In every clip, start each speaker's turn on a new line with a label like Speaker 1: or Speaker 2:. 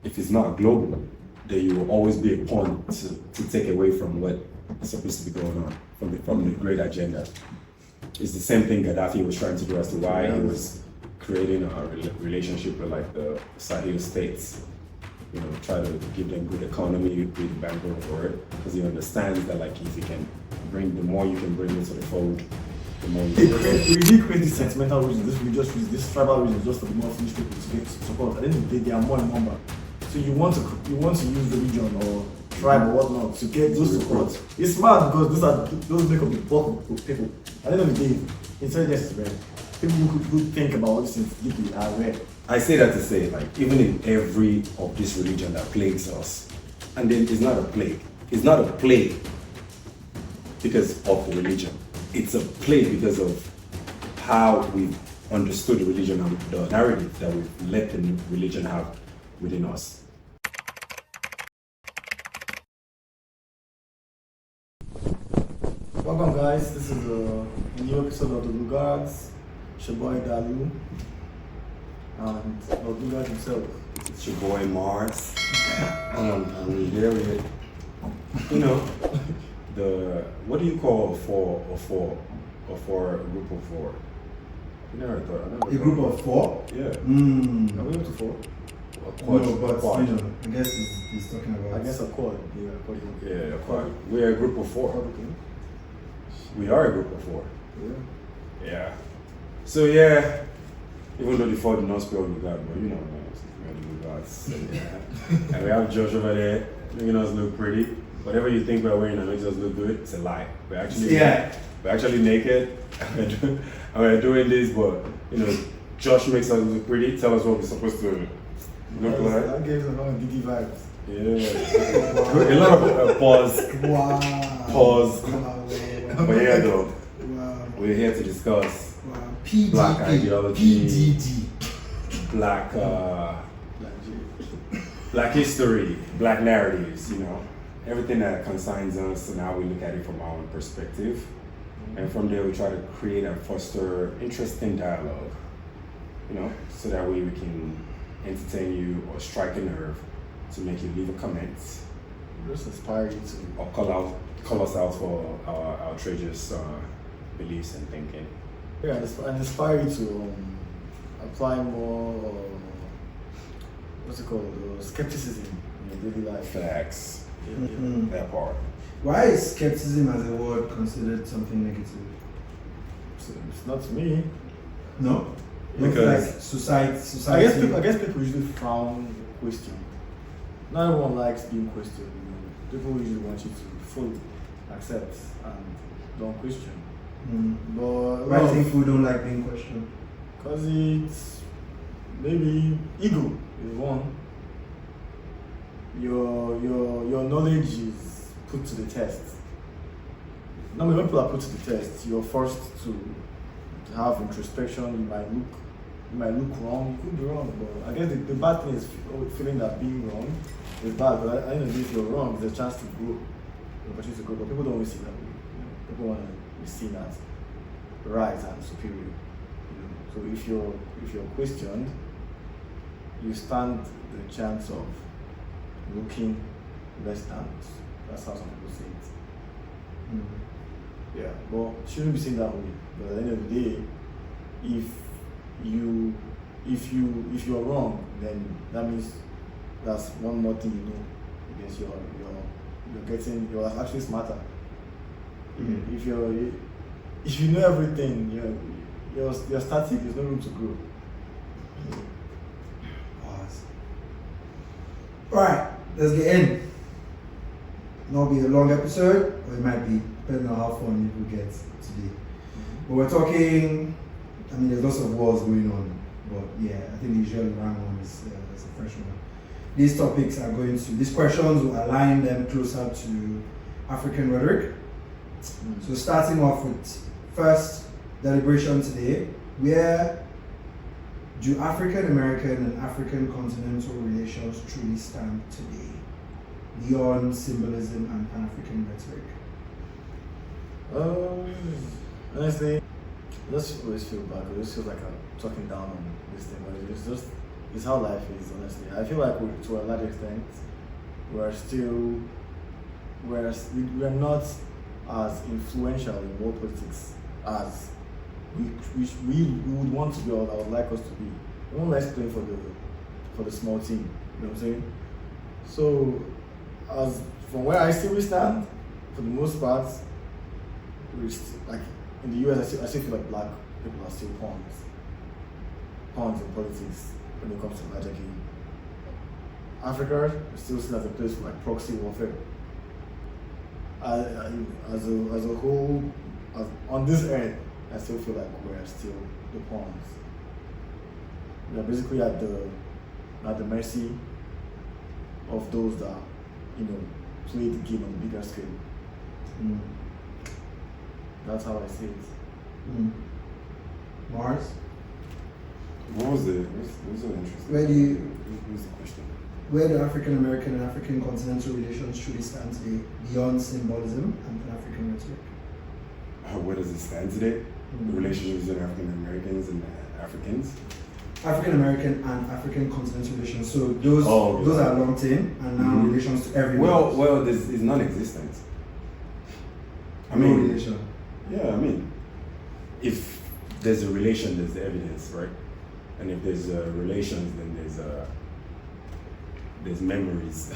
Speaker 1: if it's not global, then you will always be a pawn to take away from what is supposed to be going on from the great agenda. It's the same thing Gaddafi was trying to do as to why he was creating a relationship with like the Sahel states. You know, try to give them good economy, good backbone for it, because he understands that like if you can bring, the more you can bring into the fold, the more you
Speaker 2: we really create this sentimental reason, this religious reason, this tribal reason just for the more Finnish people to get support. At the end of the day, they are more in number. So you want to use religion or tribe or whatnot to get those support. It's smart because those make up the bulk of people. At the end of the day, intelligence is rare. People who think about all these things deeply are rare.
Speaker 1: I say that to say, like, even in every of this religion that plagues us, and then it's not a plague. It's not a plague because of the religion. It's a plague because of how we've understood the religion and the narrative that we've let the religion have within us.
Speaker 2: Welcome guys, this is a new episode of The Lugards. It's your boy Dalu and the Lugard himself.
Speaker 1: It's your boy Mars. I'm here with, you know, what do you call a group of four?
Speaker 3: A group of four?
Speaker 1: Yeah.
Speaker 2: Are we up to four?
Speaker 1: A quad.
Speaker 3: No, but
Speaker 1: quad.
Speaker 3: you know, I guess he's talking about.
Speaker 2: I guess a quad. Yeah, a quad.
Speaker 1: Yeah, a quad. We're a group of four.
Speaker 2: Okay.
Speaker 1: We are a group of four.
Speaker 2: Yeah.
Speaker 1: Yeah. So yeah, even though the four do not spell Lugard, but you know, man, we're the Lugards. So, yeah. And we have Josh over there making us look pretty. Whatever you think we're wearing that makes us look good, it's a lie. We're actually naked. And we're doing this, but you know, Josh makes us look pretty. Tell us what we're supposed to look like.
Speaker 2: That gives a lot of DD vibes.
Speaker 1: Yeah. A lot of pause.
Speaker 3: Wow.
Speaker 1: Pause.
Speaker 3: Wow.
Speaker 1: But yeah, though,
Speaker 3: Wow.
Speaker 1: we're here to discuss
Speaker 3: Wow. PDD.
Speaker 1: black ideology,
Speaker 3: PDD.
Speaker 1: black history, black narratives, you know, everything that concerns us and how we look at it from our own perspective. And from there, we try to create and foster interesting dialogue, you know, so that way we can entertain you or strike a nerve to make you leave a comment.
Speaker 2: Just inspire you to.
Speaker 1: Or call us out for our outrageous beliefs and thinking.
Speaker 2: Yeah, and inspire you to apply more, what's it called, skepticism in your daily life.
Speaker 1: Facts.
Speaker 3: Mhm.
Speaker 1: That part.
Speaker 3: Why is skepticism as a word considered something negative?
Speaker 2: So it's not to me.
Speaker 3: No?
Speaker 1: Because-
Speaker 3: like society.
Speaker 2: I guess people usually frown question. Not everyone likes being questioned. People usually want you to fully accept and don't question. But
Speaker 3: Why do you think people don't like being questioned?
Speaker 2: because it's maybe ego is one. Your knowledge is put to the test. Normally when people are put to the test, you're forced to have introspection. You might look wrong, you could be wrong, but I guess the bad thing is feeling that being wrong is bad. But at the end of the day, if you're wrong, there's a chance to grow, an opportunity to grow. But people don't always see that way. You know, people want to be seen as right and superior. You know. So if you're questioned, you stand the chance of looking less than. That's how some people say it. Yeah, but it shouldn't be seen that way. But at the end of the day, if you're wrong, then that means that's one more thing you know. Because you're actually smarter. If you know everything, you're static. There's no room to grow.
Speaker 3: Pause. Alright, let's get in. Not be a long episode, or it might be, depending on how fun you get today. But we're talking, I mean, there's lots of wars going on, but yeah, I think the usual round one is a fresh one. These topics are these questions will align them closer to African rhetoric. So starting off with first deliberation today, where do African American and African continental relations truly stand today, beyond symbolism and Pan-African rhetoric?
Speaker 2: Honestly, I just always feel bad because it feels like I'm talking down on this thing, but it's just It's how life is, honestly. I feel like to a large extent, we're not as influential in world politics as we would want to be, or I would like us to be. We don't like playing for the small team. You know what I'm saying? So, as from where I still stand, for the most part, like in the US, I still feel like black people are still pawns in politics when it comes to larger game. Africa is still seen as a place for like proxy warfare. As a whole, on this end, I still feel like we're still the pawns. We are basically at the mercy of those that, play the game on a bigger scale.
Speaker 3: Mm.
Speaker 2: That's how I see it.
Speaker 3: Mm. Mars?
Speaker 1: What was the interesting? What's the question?
Speaker 3: Where do African American and African continental relations truly stand today, beyond symbolism and Pan-African rhetoric?
Speaker 1: Where does it stand today?
Speaker 3: Mm.
Speaker 1: The relationships between African Americans and Africans?
Speaker 3: African American and African continental relations. So those are lumped in, and now relations to everyone.
Speaker 1: Well, it's non-existent.
Speaker 3: No relation.
Speaker 1: Yeah, I mean, if there's a relation, there's the evidence, right? And if there's relations, then there's memories.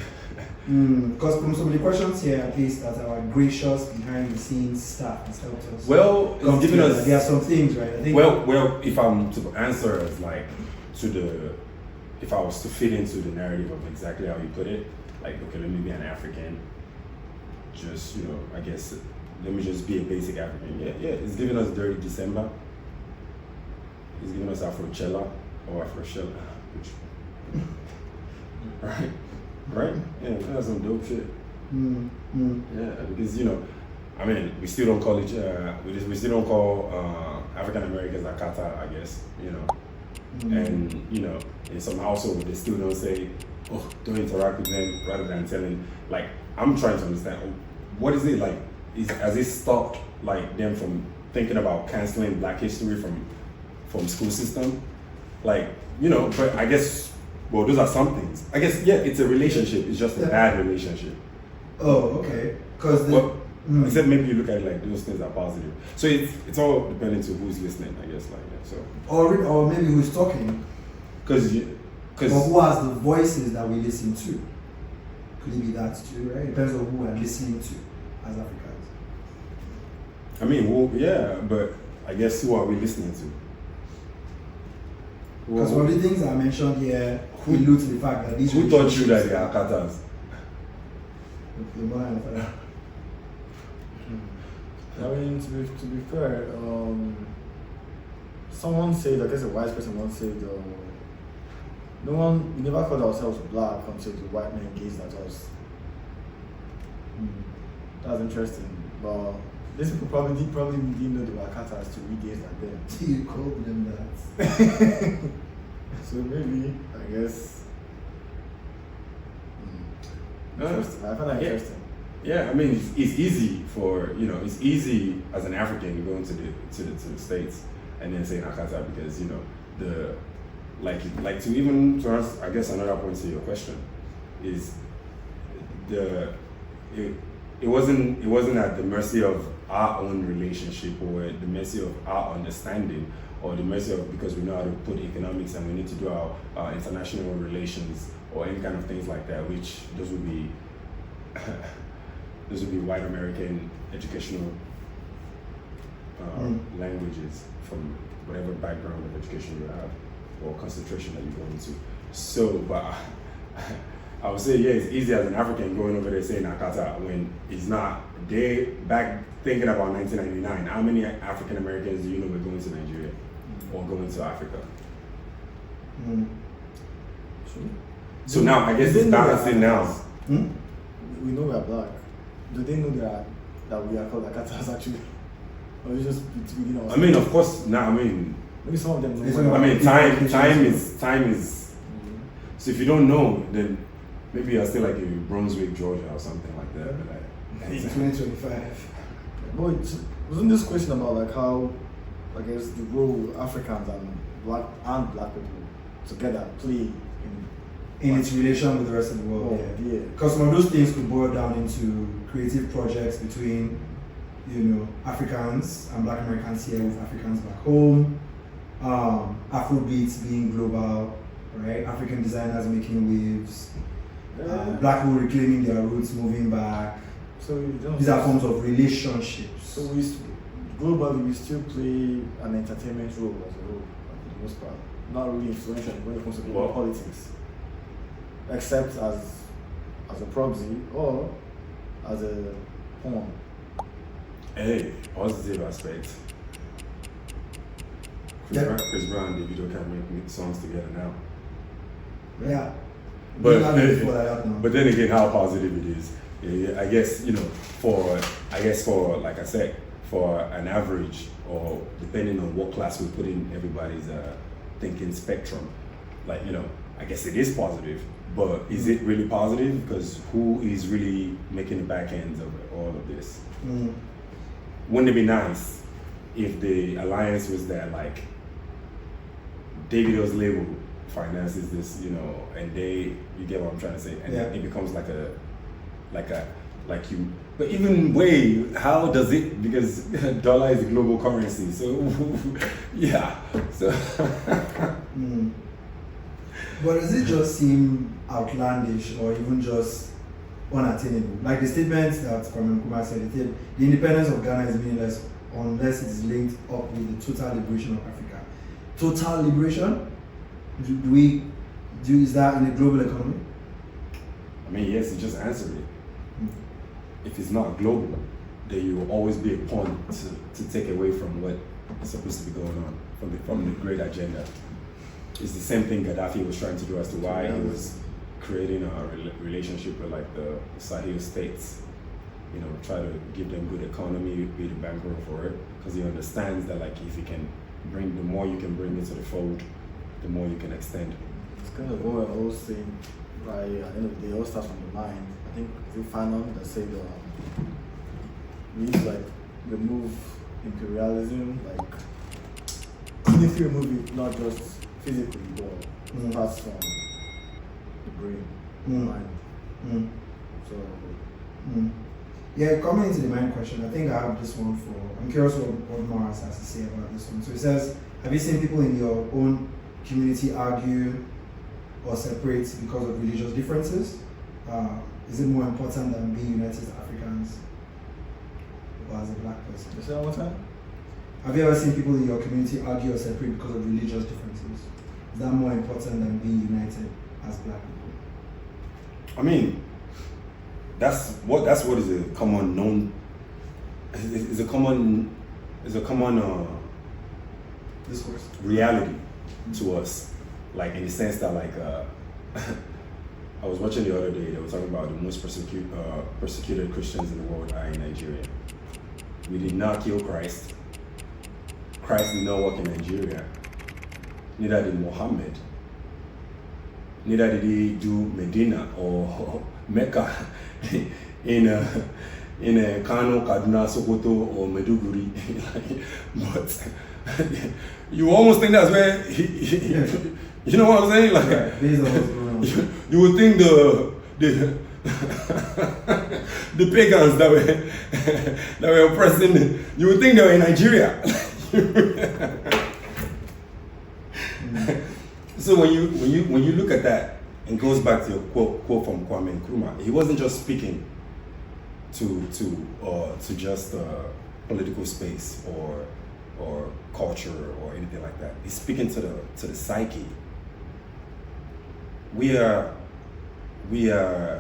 Speaker 3: Because from some of the questions here, at least, that our gracious behind the scenes staff has helped us.
Speaker 1: Well, it's given us.
Speaker 3: There are some things, right? I think.
Speaker 1: Well, if I'm to answer as like if I was to fit into the narrative of exactly how you put it, like, okay, let me be an African. Just I guess let me just be a basic African. Yeah. It's giving us Dirty December. It's giving us Afrochella or Afrochella, which. Right? Yeah, that's some dope shit. Yeah, because I mean, we still don't call we still don't call African Americans Akata, I guess, and in some households they still don't say, oh, don't interact with them, rather than telling, like, I'm trying to understand, what is it like? Has it stopped like them from thinking about canceling Black history from school system? Like, but I guess. Well, those are some things. I guess, yeah, it's a relationship. It's just a bad relationship.
Speaker 3: Oh, okay. Because
Speaker 1: except maybe you look at it like those things are positive. So it's all depending to who's listening, I guess, like that. So.
Speaker 3: Or maybe who's talking.
Speaker 1: Because.
Speaker 3: But who has the voices that we listen to? Could it be that too, right? It depends on who we're listening to as Africans.
Speaker 1: I mean, well, yeah, but I guess who are we listening to?
Speaker 3: Because one of the things I mentioned here allude to the fact that these.
Speaker 1: Who taught you that they are Akatas?
Speaker 2: I mean, to be fair, someone said, I guess a wise person once said, we never called ourselves black until the white men gazed at us. That's interesting, but these people probably didn't know they were Akatas till we gazed at them.
Speaker 3: You called them that.
Speaker 2: So maybe, I guess. Interesting. I find that interesting.
Speaker 1: Yeah, I mean, it's easy for it's easy as an African going to the States and then saying Akata, because the to answer, I guess, another point to your question is it wasn't at the mercy of our own relationship or the mercy of our understanding or the mercy of, because we know how to put economics and we need to do our international relations or any kind of things like that, which those would be white American educational languages from whatever background of education you have or concentration that you go into. So, but I would say, yeah, it's easy as an African going over there saying Akata when it's not. They back thinking about 1999. How many African Americans do you know were going to Nigeria or going to Africa?
Speaker 2: True.
Speaker 1: So now I guess it's balancing now.
Speaker 2: We know we are black. Do they know that we are called Akatas actually? Or is it just within ourselves?
Speaker 1: I mean, of course. Now, I mean,
Speaker 2: maybe some of them know.
Speaker 1: I mean, time is. So if you don't know, then maybe you're still like in Brunswick, Georgia, or something like that. But
Speaker 3: it's 2025.
Speaker 2: But wasn't this question about like how, I guess, the role Africans and black people together, play
Speaker 3: in its relation with the rest of the world.
Speaker 2: yeah.
Speaker 3: Because some of those things could boil down into creative projects between, Africans and Black Americans here with Africans back home. Afrobeats being global, right? African designers making waves. Black people reclaiming their roots, moving back.
Speaker 2: So
Speaker 3: these are forms of relationships.
Speaker 2: So globally we still play an entertainment role as a whole, for the most part. Not really influential when it comes to global politics, except as a proxy or as a pawn.
Speaker 1: Hey, positive aspect. Chris Brown and Davido can make songs together now.
Speaker 3: Yeah.
Speaker 1: But then again, how positive it is. I guess for like I said, for an average, or depending on what class we put in everybody's thinking spectrum, I guess it is positive. But is it really positive? Because who is really making the back ends of all of this? Wouldn't it be nice if the alliance was that, like, Davido's label finances this, and you get what I'm trying to say, and it becomes but even way, how does it, because dollar is the global currency, so
Speaker 3: But does it just seem outlandish or even just unattainable? Like the statement that Kwame Nkrumah said, the independence of Ghana is meaninless unless it is linked up with the total liberation of Africa. Total liberation? Is that in a global economy?
Speaker 1: I mean, yes, you just answered it. If it's not global, then you will always be a pawn to take away from what is supposed to be going on from the great agenda. It's the same thing Gaddafi was trying to do as to why he was creating a relationship with like the Sahel states. Try to give them good economy, be the banker for it, because he understands that, like, if you can the more you can bring into the fold, the more you can extend.
Speaker 2: It's kind of what I always say, right? At the end of the day, it all starts from the mind. I think it's Fanon that said we need to remove imperialism, if you remove it not just physically, but it starts from the brain, the mind. So
Speaker 3: yeah, coming into the mind question, I think I have this one I'm curious what Morris has to say about this one. So it says, have you seen people in your own community argue or separate because of religious differences? Is it more important than being united as Africans or as a black person?
Speaker 2: You say that one time?
Speaker 3: Have you ever seen people in your community argue or separate because of religious differences? Is that more important than being united as black people?
Speaker 1: I mean, that's what is a common known. Is a common
Speaker 3: discourse
Speaker 1: reality to us, like in the sense that I was watching the other day. They were talking about the most persecuted Christians in the world are in Nigeria. We did not kill Christ. Christ did not work in Nigeria. Neither did Muhammad. Neither did he do Medina or Mecca in Kano, Kaduna, Sokoto, or Meduguri. But you almost think that's where you know what I'm saying? You would think the pagans that were oppressing, you would think they were in Nigeria. So when you look at that, it goes back to your quote from Kwame Nkrumah. He wasn't just speaking to just political space or culture or anything like that. He's speaking to the psyche. We are we're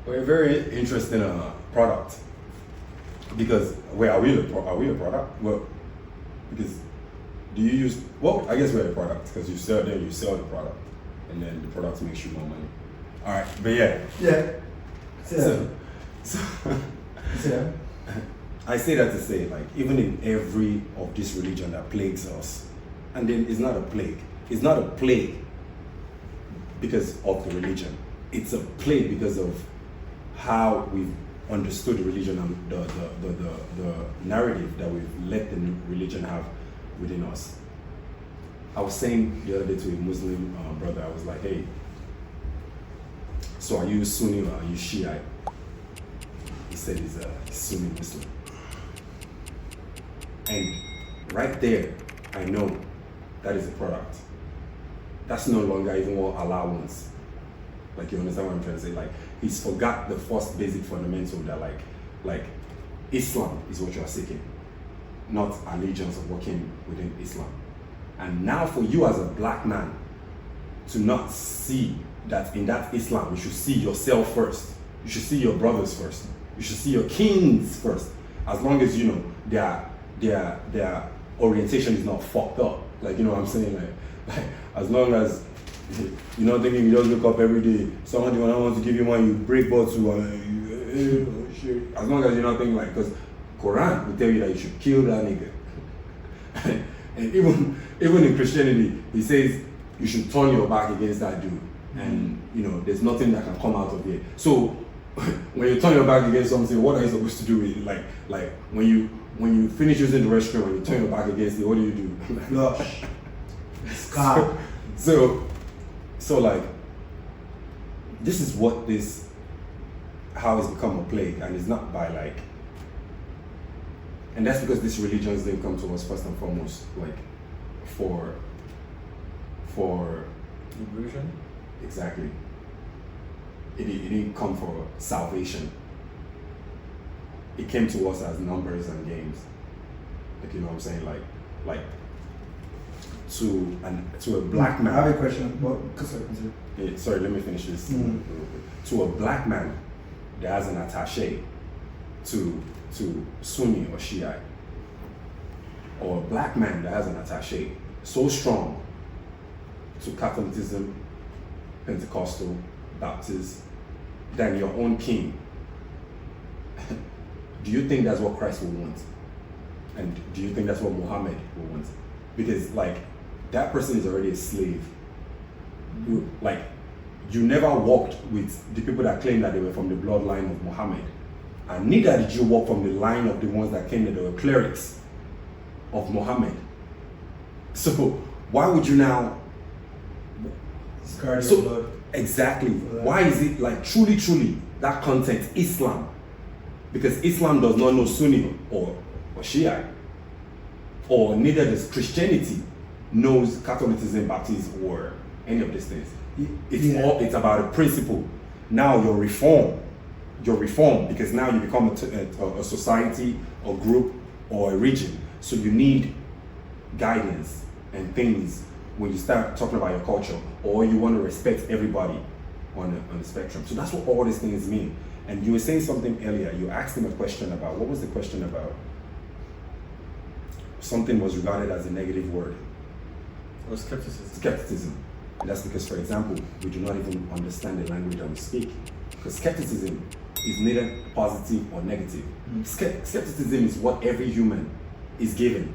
Speaker 1: a very interesting product, because are we a product? Well, because do you use, well, I guess we're a product because you sell the product, and then the product makes you more money. All right, but I say that to say, even in every of this religion that plagues us, and then it's not a plague. It's not a plague because of the religion. It's a plague because of how we've understood religion and the narrative that we've let the religion have within us. I was saying the other day to a Muslim brother, I was like, hey, so are you Sunni or are you Shiite? He said he's a Sunni Muslim. And right there, I know that is a product. That's no longer even what Allah wants. Like, you understand what I'm trying to say? Like, he's forgot the first basic fundamental that like Islam is what you are seeking, not allegiance of what came within Islam. And now for you as a black man to not see that in that Islam, you should see yourself first. You should see your brothers first. You should see your kings first. As long as, you know, their orientation is not fucked up. Like, you know what I'm saying? Like as long as you're not thinking you just wake up every day, someone wants to give you money, you break bottle, as long as you're not thinking like, because Quran will tell you that you should kill that nigga. And even in Christianity, he says you should turn your back against that dude. And you know, there's nothing that can come out of it. So when you turn your back against something, what are you supposed to do with it? Like when you finish using the restroom and you turn your back against it, what do?
Speaker 3: Flush. Scar.
Speaker 1: So like, this is how it's become a plague, and it's not by like, and that's because these religions didn't come to us first and foremost like for
Speaker 2: Liberation?
Speaker 1: Exactly. It didn't come for salvation. It came to us as numbers and games. Like, you know what I'm saying? Like to a black man.
Speaker 3: I have a question.
Speaker 1: Sorry, let me finish this. To a black man that has an attaché to Sunni or Shiite, or a black man that has an attaché so strong to Catholicism, Pentecostal, Baptist, than your own king, do you think that's what Christ will want? And do you think that's what Muhammad will want? Because like, that person is already a slave. You never walked with the people that claim that they were from the bloodline of Muhammad. And neither did you walk from the line of the ones that claimed that they were clerics of Muhammad. So why would you now?
Speaker 3: Discard your blood.
Speaker 1: Exactly. Why is it like truly that content Islam? Because Islam does not know Sunni or Shiite, or neither does Christianity knows Catholicism, Baptism, or any of these things. It's about a principle. Now you're reformed because now you become a society, a group, or a region. So you need guidance and things when you start talking about your culture, or you want to respect everybody on the spectrum. So that's what all these things mean. And you were saying something earlier. You asked him a question about, what was the question about? Something was regarded as a negative word.
Speaker 2: Or skepticism.
Speaker 1: Skepticism. And that's because, for example, we do not even understand the language that we speak. Because skepticism is neither positive or negative. Skepticism is what every human is given.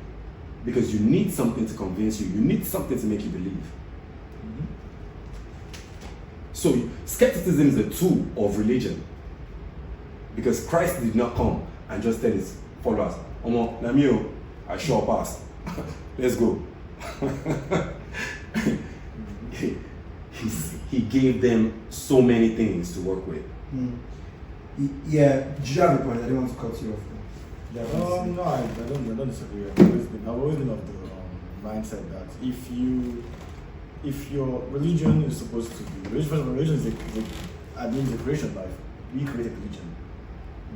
Speaker 1: Because you need something to convince you. You need something to make you believe. So skepticism is a tool of religion. Because Christ did not come and just tell his followers, Omo, Namio, I sure passed. Let's go. He gave them so many things to work with.
Speaker 3: Yeah, did you have a point? I didn't want to cut you off.
Speaker 2: No, I don't disagree. I've always been of the mindset that if your religion is supposed to be religion is a creation life. We created religion.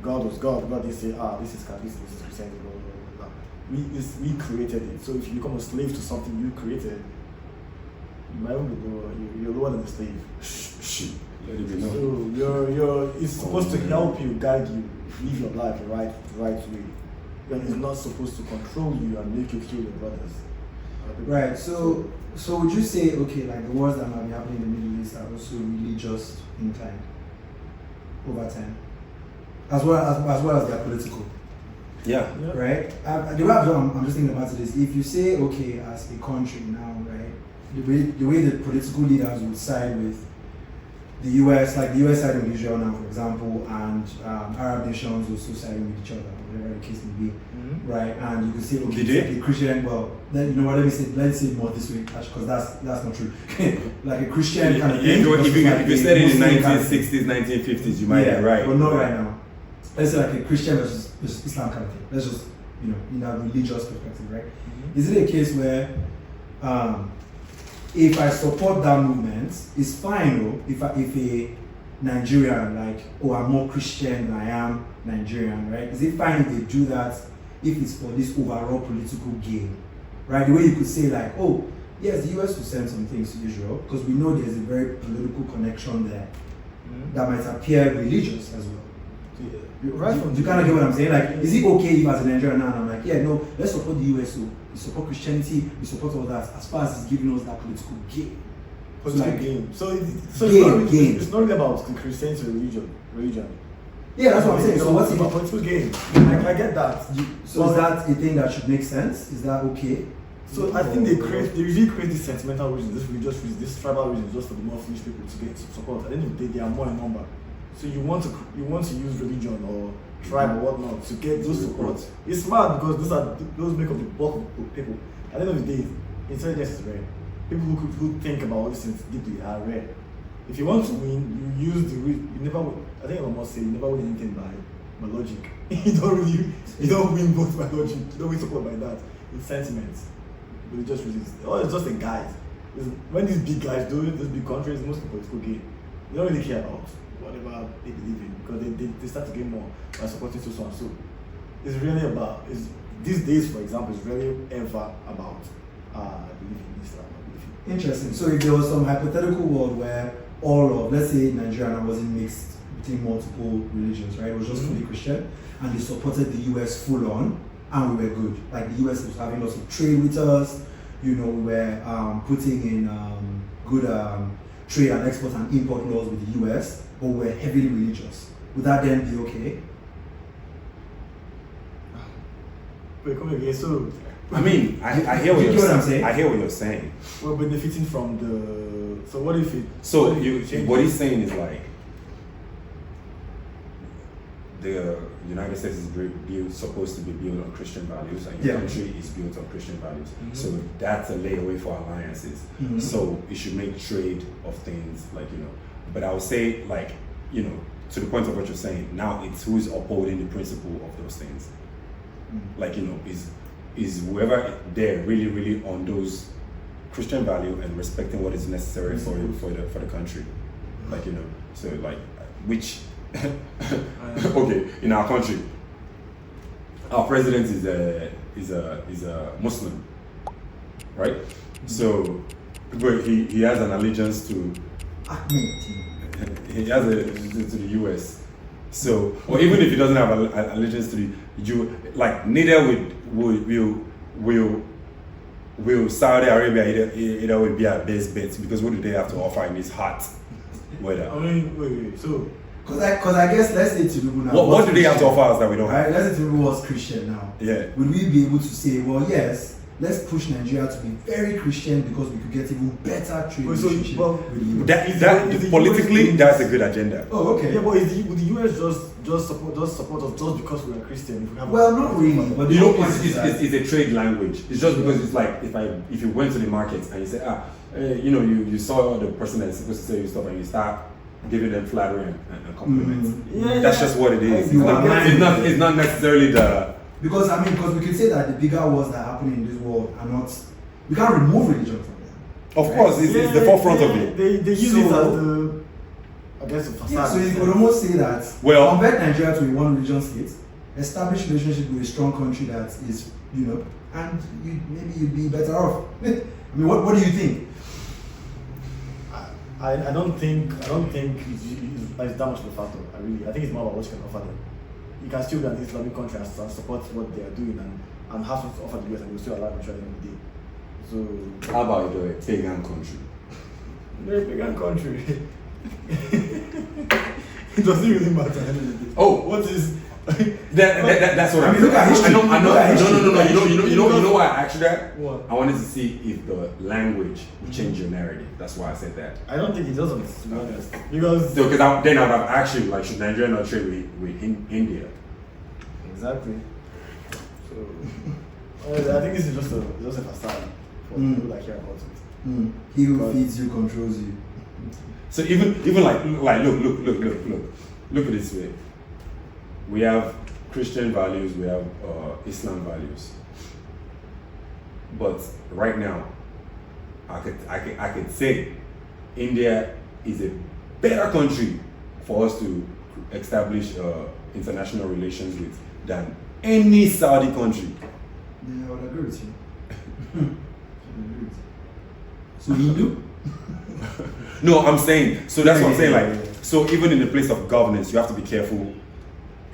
Speaker 2: God was God. God did say, this is Christianity, blah, blah, blah. We created it. So if you become a slave to something you created, you might be lower than a slave.
Speaker 1: Shh. Let it be known.
Speaker 2: So it's supposed to help you, guide you, live your life the right way. But it's not supposed to control you and make you kill your brothers.
Speaker 3: Right. So would you say, okay, like the wars that might be happening in the Middle East are also religious inclined over time, as well as they're political?
Speaker 1: Yeah.
Speaker 3: Right. The way I'm just thinking about it is, if you say, okay, as a country now, right, the way the political leaders would side with the US, like the US siding with Israel now, for example, and Arab nations also siding with each other, whatever the case may be, right? And you can say, okay, it's like a Christian, well, then, you know what, let's say it more this way, because that's not true. Like a Christian kind of thing.
Speaker 1: If you said it in 1960s, 1950s, you might be right.
Speaker 3: But not right now. Let's say like a Christian versus Islam kind of thing. Let's just, you know, in a religious perspective, right? Is it a case where if I support that movement, it's fine though, if a Nigerian, like, oh, I'm more Christian than I am Nigerian, right? Is it fine if they do that if it's for this overall political gain, right? The way you could say like, oh, yes, the US will send some things to Israel because we know there's a very political connection there that might appear religious as well.
Speaker 2: Right from
Speaker 3: you kind of get what I'm saying? Like, is it okay if as a Nigerian now I'm like, yeah, no, let's support the US, so we support Christianity, we support all that, as far as it's giving us that political gain.
Speaker 2: Political
Speaker 3: like,
Speaker 2: gain. So
Speaker 3: gain.
Speaker 2: It's not really about Christianity religion.
Speaker 3: Yeah, that's what I'm saying. So what's
Speaker 2: about political gain? I get that.
Speaker 3: So is that a thing that should make sense? Is that okay?
Speaker 2: So I think they usually create this sentimental reason, this religious reason, this tribal reason, just for the more foolish people to get support. At the end of the day, they are more in number. So you want to use religion or tribe or whatnot to get those support. It's smart because those make up the bulk of people. At the end of the day, intelligence is rare. People who think about all these things deeply are rare. If you want to win, you use you never win. I think I must say you never win anything by logic. you don't win both by logic. You don't win support by that. It's sentiments. Religious reasons. Oh, it's just a guide. When these big guys do it, these big countries, most people political gain. They don't really care about whatever they believe in because they start to gain more by supporting so and so. It's really about these days, for example, it's really ever about believing in Islam.
Speaker 3: Interesting. So if there was some hypothetical world where all of, let's say Nigeria wasn't mixed between multiple religions, right? It was just fully Christian, and they supported the US full on, and we were good. Like the US was having lots of trade with us, you know, we were putting in good trade and export and import laws with the US, but we're heavily religious. Would that then be okay?
Speaker 2: Wait, come again. So,
Speaker 1: I mean, I hear what you're saying. I hear what you're saying.
Speaker 2: We're benefiting from the. So what if it?
Speaker 1: So what he's saying is like the United States is supposed to be built on Christian values, and your country is built on Christian values. So that's a layaway for alliances. So it should make trade of things like, you know. But I would say, like, you know, to the point of what you're saying, now it's who's upholding the principle of those things. Like, you know, is whoever there really, really on those Christian value and respecting what is necessary for the country. Like, you know, so like, which okay, in our country, our president is a Muslim, right? So, but he has an allegiance to he has to the US. So, or even if he doesn't have an allegiance to the like neither will Saudi Arabia either will be our best bet, because what do they have to offer in this hot weather?
Speaker 2: I mean, wait. So,
Speaker 3: because I guess let's say Tinubu now.
Speaker 1: What do they have to offer us that we don't have?
Speaker 3: Right, let's say Tinubu was Christian now.
Speaker 1: Yeah.
Speaker 3: Would we be able to say, well, yes, let's push Nigeria to be very Christian because we could get even better trade relationship with the US?
Speaker 1: Politically, that's a good agenda.
Speaker 3: Oh, okay.
Speaker 2: Yeah, but would the US just support us just because we are Christian? If we have
Speaker 3: not really. But
Speaker 1: you know, it's a trade language. It's just because it's like if you went to the market and you say, you know, you saw the person that's supposed to say you stuff and you start giving them flattery and compliments. That's just what it is. It's not necessarily the.
Speaker 3: Because we can say that the bigger wars that happen in this world are not. We can't remove religion from them.
Speaker 1: Of course, it's the forefront of it.
Speaker 2: They use it as the. I guess the facade.
Speaker 3: Yeah, so you could almost say that. Convert Nigeria to a one religion state, establish relationship with a strong country that is, you know, and maybe you'd be better off. I mean, what do you think?
Speaker 2: I don't think it's that much of a factor. I think it's more about what you can offer them. You can still be an Islamic country and support what they are doing and have something to offer the US, and you'll still alive at the end of the day. So
Speaker 1: how about a pagan country?
Speaker 2: They're a pagan country. It doesn't really matter at the end of the day.
Speaker 1: Oh,
Speaker 2: what is
Speaker 1: That's what
Speaker 3: I
Speaker 1: I
Speaker 3: mean, look at history.
Speaker 1: I know.
Speaker 3: Look at history.
Speaker 1: No. You know why I asked you that?
Speaker 2: What?
Speaker 1: I wanted to see if the language would change your narrative. That's why I said that.
Speaker 2: I don't think it doesn't, to be honest. Because
Speaker 1: So, because then I'd have asked you, like, should Nigeria not trade with India?
Speaker 2: exactly. So I think this is just a facade for people that care about it.
Speaker 3: He who
Speaker 2: But-
Speaker 3: feeds you controls you.
Speaker 1: So even like look at this way. We have Christian values, we have Islam values. But right now, I could say India is a better country for us to establish international relations with than any Saudi country.
Speaker 3: Yeah, I would agree with you. I would agree with you. So Hindu?
Speaker 1: No, I'm saying, so that's what I'm saying,
Speaker 3: Yeah.
Speaker 1: like, so even in the place of governance, you have to be careful,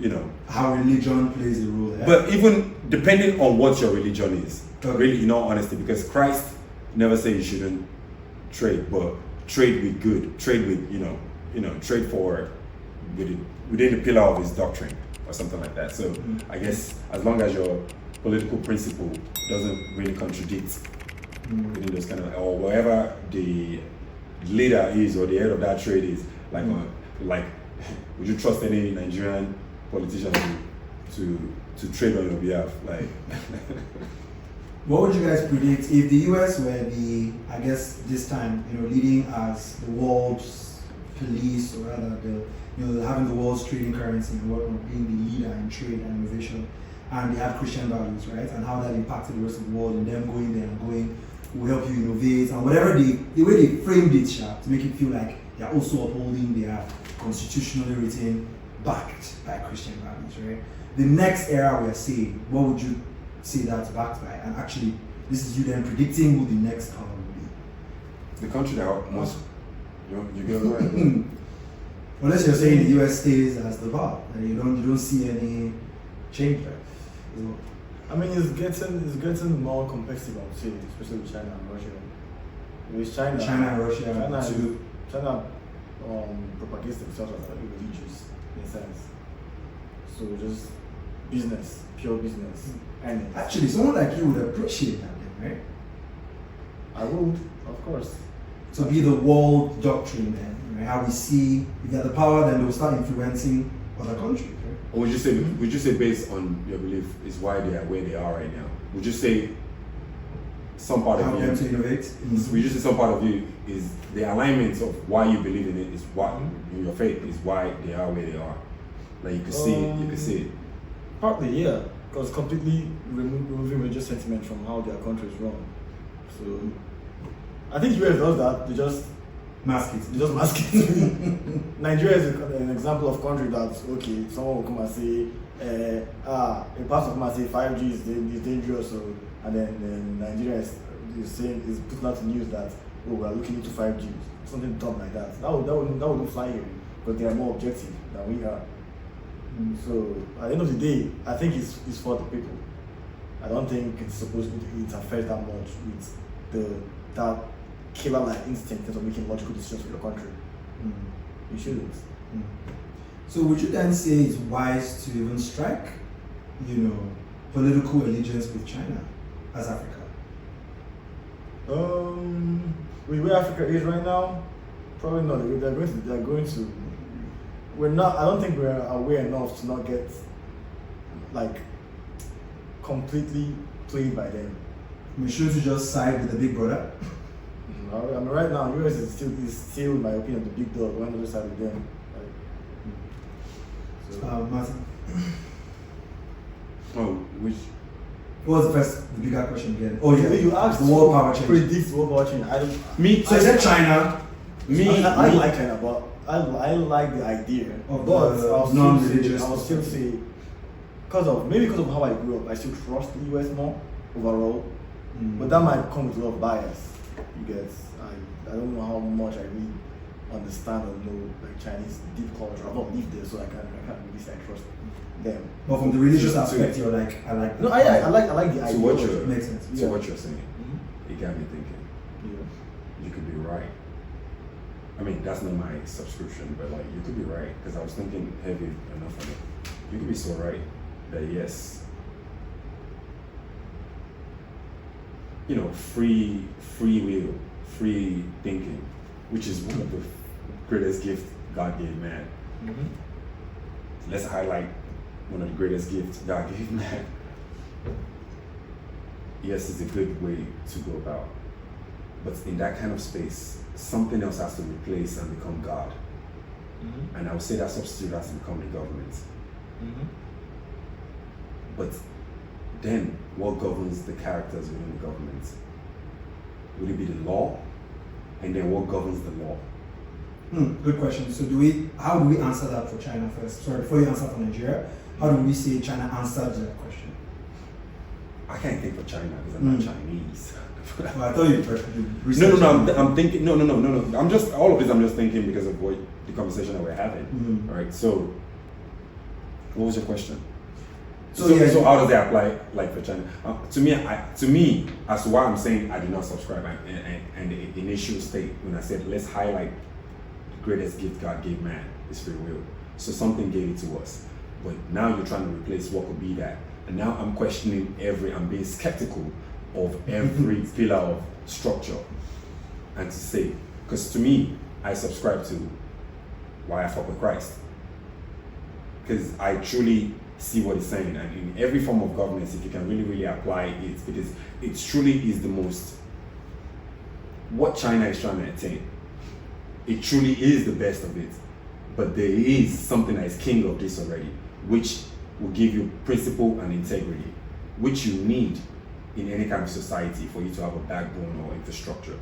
Speaker 1: you know.
Speaker 3: How religion plays a role there.
Speaker 1: But even depending on what your religion is,
Speaker 3: Okay.
Speaker 1: really, in all honesty, because Christ never said you shouldn't trade, but trade with good, trade with, trade for within the pillar of his doctrine or something like that. So I guess as long as your political principle doesn't really contradict within those kind of, or wherever the leader is or the head of that trade is, like, would you trust any Nigerian politician to trade on your behalf? Like,
Speaker 3: What would you guys predict if the US were this time, leading as the world's police, or rather having the world's trading currency and whatnot, being the leader in trade and innovation, and they have Christian values, right? And how that impacted the rest of the world, and them going there and going, will help you innovate, and whatever the way they framed it, to make it feel like they're also upholding their constitutionally written, backed by Christian values, right? The next era we are seeing, what would you say that's backed by? And actually, this is you then predicting who the next power will be.
Speaker 1: the country that most, you get it right.
Speaker 3: Unless you're saying the US stays as the power, and you don't see any change there. So,
Speaker 2: I mean, it's getting more competitive, I would say, especially with China and Russia. With
Speaker 3: China and Russia too.
Speaker 2: China propagates themselves as religious in a sense. So just business, pure business. And
Speaker 3: Actually, someone like you would appreciate that, then, right?
Speaker 2: I would, of course.
Speaker 3: To be the world doctrine, then, right? How we see if they're the power, then they will start influencing other countries, right?
Speaker 1: Or would you say based on your belief is why they are where they are right now? Would you say some part
Speaker 3: Help
Speaker 1: of
Speaker 3: them to
Speaker 1: you?
Speaker 3: innovate.
Speaker 1: Would you say some part of you is the alignment of why you believe in it is why in your faith is why they are where they are? Like you can see it, you can see it.
Speaker 2: Partly, yeah, because completely removing religious sentiment from how their country is run. So I think US does that. They just
Speaker 3: Mask it.
Speaker 2: mask it. Nigeria is an example of country that, okay, someone will come and say, a pastor come and say 5G is dangerous, so, and then Nigeria is putting out the news that, oh, we are looking into 5G, something dumb like that. That wouldn't fly here, because they are more objective than we are. So at the end of the day, I think it's for the people. I don't think it's supposed to interfere that much with that killer-like instinct of making logical decisions for your country. You shouldn't.
Speaker 3: So would you then say it's wise to even strike, political allegiance with China as Africa?
Speaker 2: With where Africa is right now, probably not. They're going to. We're not. I don't think we're aware enough to not get completely played by them.
Speaker 3: We should just side with the big brother.
Speaker 2: I mean, right now, US is still, in my opinion, the big dog. We're on the other side with them.
Speaker 3: Martin,
Speaker 1: Oh, which
Speaker 3: what was the bigger question again? Oh yeah,
Speaker 2: you asked
Speaker 3: the world power change.
Speaker 2: Predict world power change. I don't.
Speaker 1: me?
Speaker 3: So is that China?
Speaker 2: I like China, but I like the idea.
Speaker 3: Of
Speaker 2: but
Speaker 3: the
Speaker 2: I'll
Speaker 3: non-religious
Speaker 2: still say, because of how I grew up, I still trust the US more overall. But that might come with a lot of bias. You get, I don't know how much I really understand or know Chinese deep culture. I've not lived there, so I can't really say I trust them.
Speaker 3: But from the religious
Speaker 1: So-
Speaker 3: aspect, you're like, I like.
Speaker 2: No, I like the idea.
Speaker 1: So what
Speaker 2: of
Speaker 1: you're
Speaker 2: it.
Speaker 3: Makes sense.
Speaker 1: So what you're saying, it got me thinking.
Speaker 2: Yeah.
Speaker 1: You could be right. I mean, that's not my subscription, but like you could be right because I was thinking heavy enough on it. you could be so right that yes, free will, free thinking, which is one of the greatest gifts God gave man.
Speaker 2: Mm-hmm.
Speaker 1: Let's highlight one of the greatest gifts God gave man. Yes, it's a good way to go about. But in that kind of space, something else has to replace and become God.
Speaker 2: Mm-hmm.
Speaker 1: And I would say that substitute has to become the government.
Speaker 2: Mm-hmm.
Speaker 1: But then, what governs the characters within the government? Would it be the law? And then what governs the law?
Speaker 3: Good question. So how do we answer that for China first? Sorry, before you answer for Nigeria, how do we say China answered that question?
Speaker 1: I can't think for China because I'm not Chinese.
Speaker 3: Well, I thought you
Speaker 1: No. I'm thinking. No. I'm just all of this. I'm just thinking because of what the conversation that we're having.
Speaker 3: Mm-hmm.
Speaker 1: All right. So, what was your question?
Speaker 3: So
Speaker 1: how does that apply, like for China? To me, as to why I'm saying I do not subscribe, and the initial state when I said let's highlight the greatest gift God gave man is free will. So something gave it to us, but now you're trying to replace what could be that, and now I'm questioning I'm being skeptical of every pillar of structure, and to say, because to me, I subscribe to why I fuck with Christ, because I truly see what he's saying, and in every form of governance, if you can really, really apply it, because it truly is the most, what China is trying to attain, it truly is the best of it, but there is something that is king of this already, which will give you principle and integrity, which you need in any kind of society for you to have a backbone or infrastructure.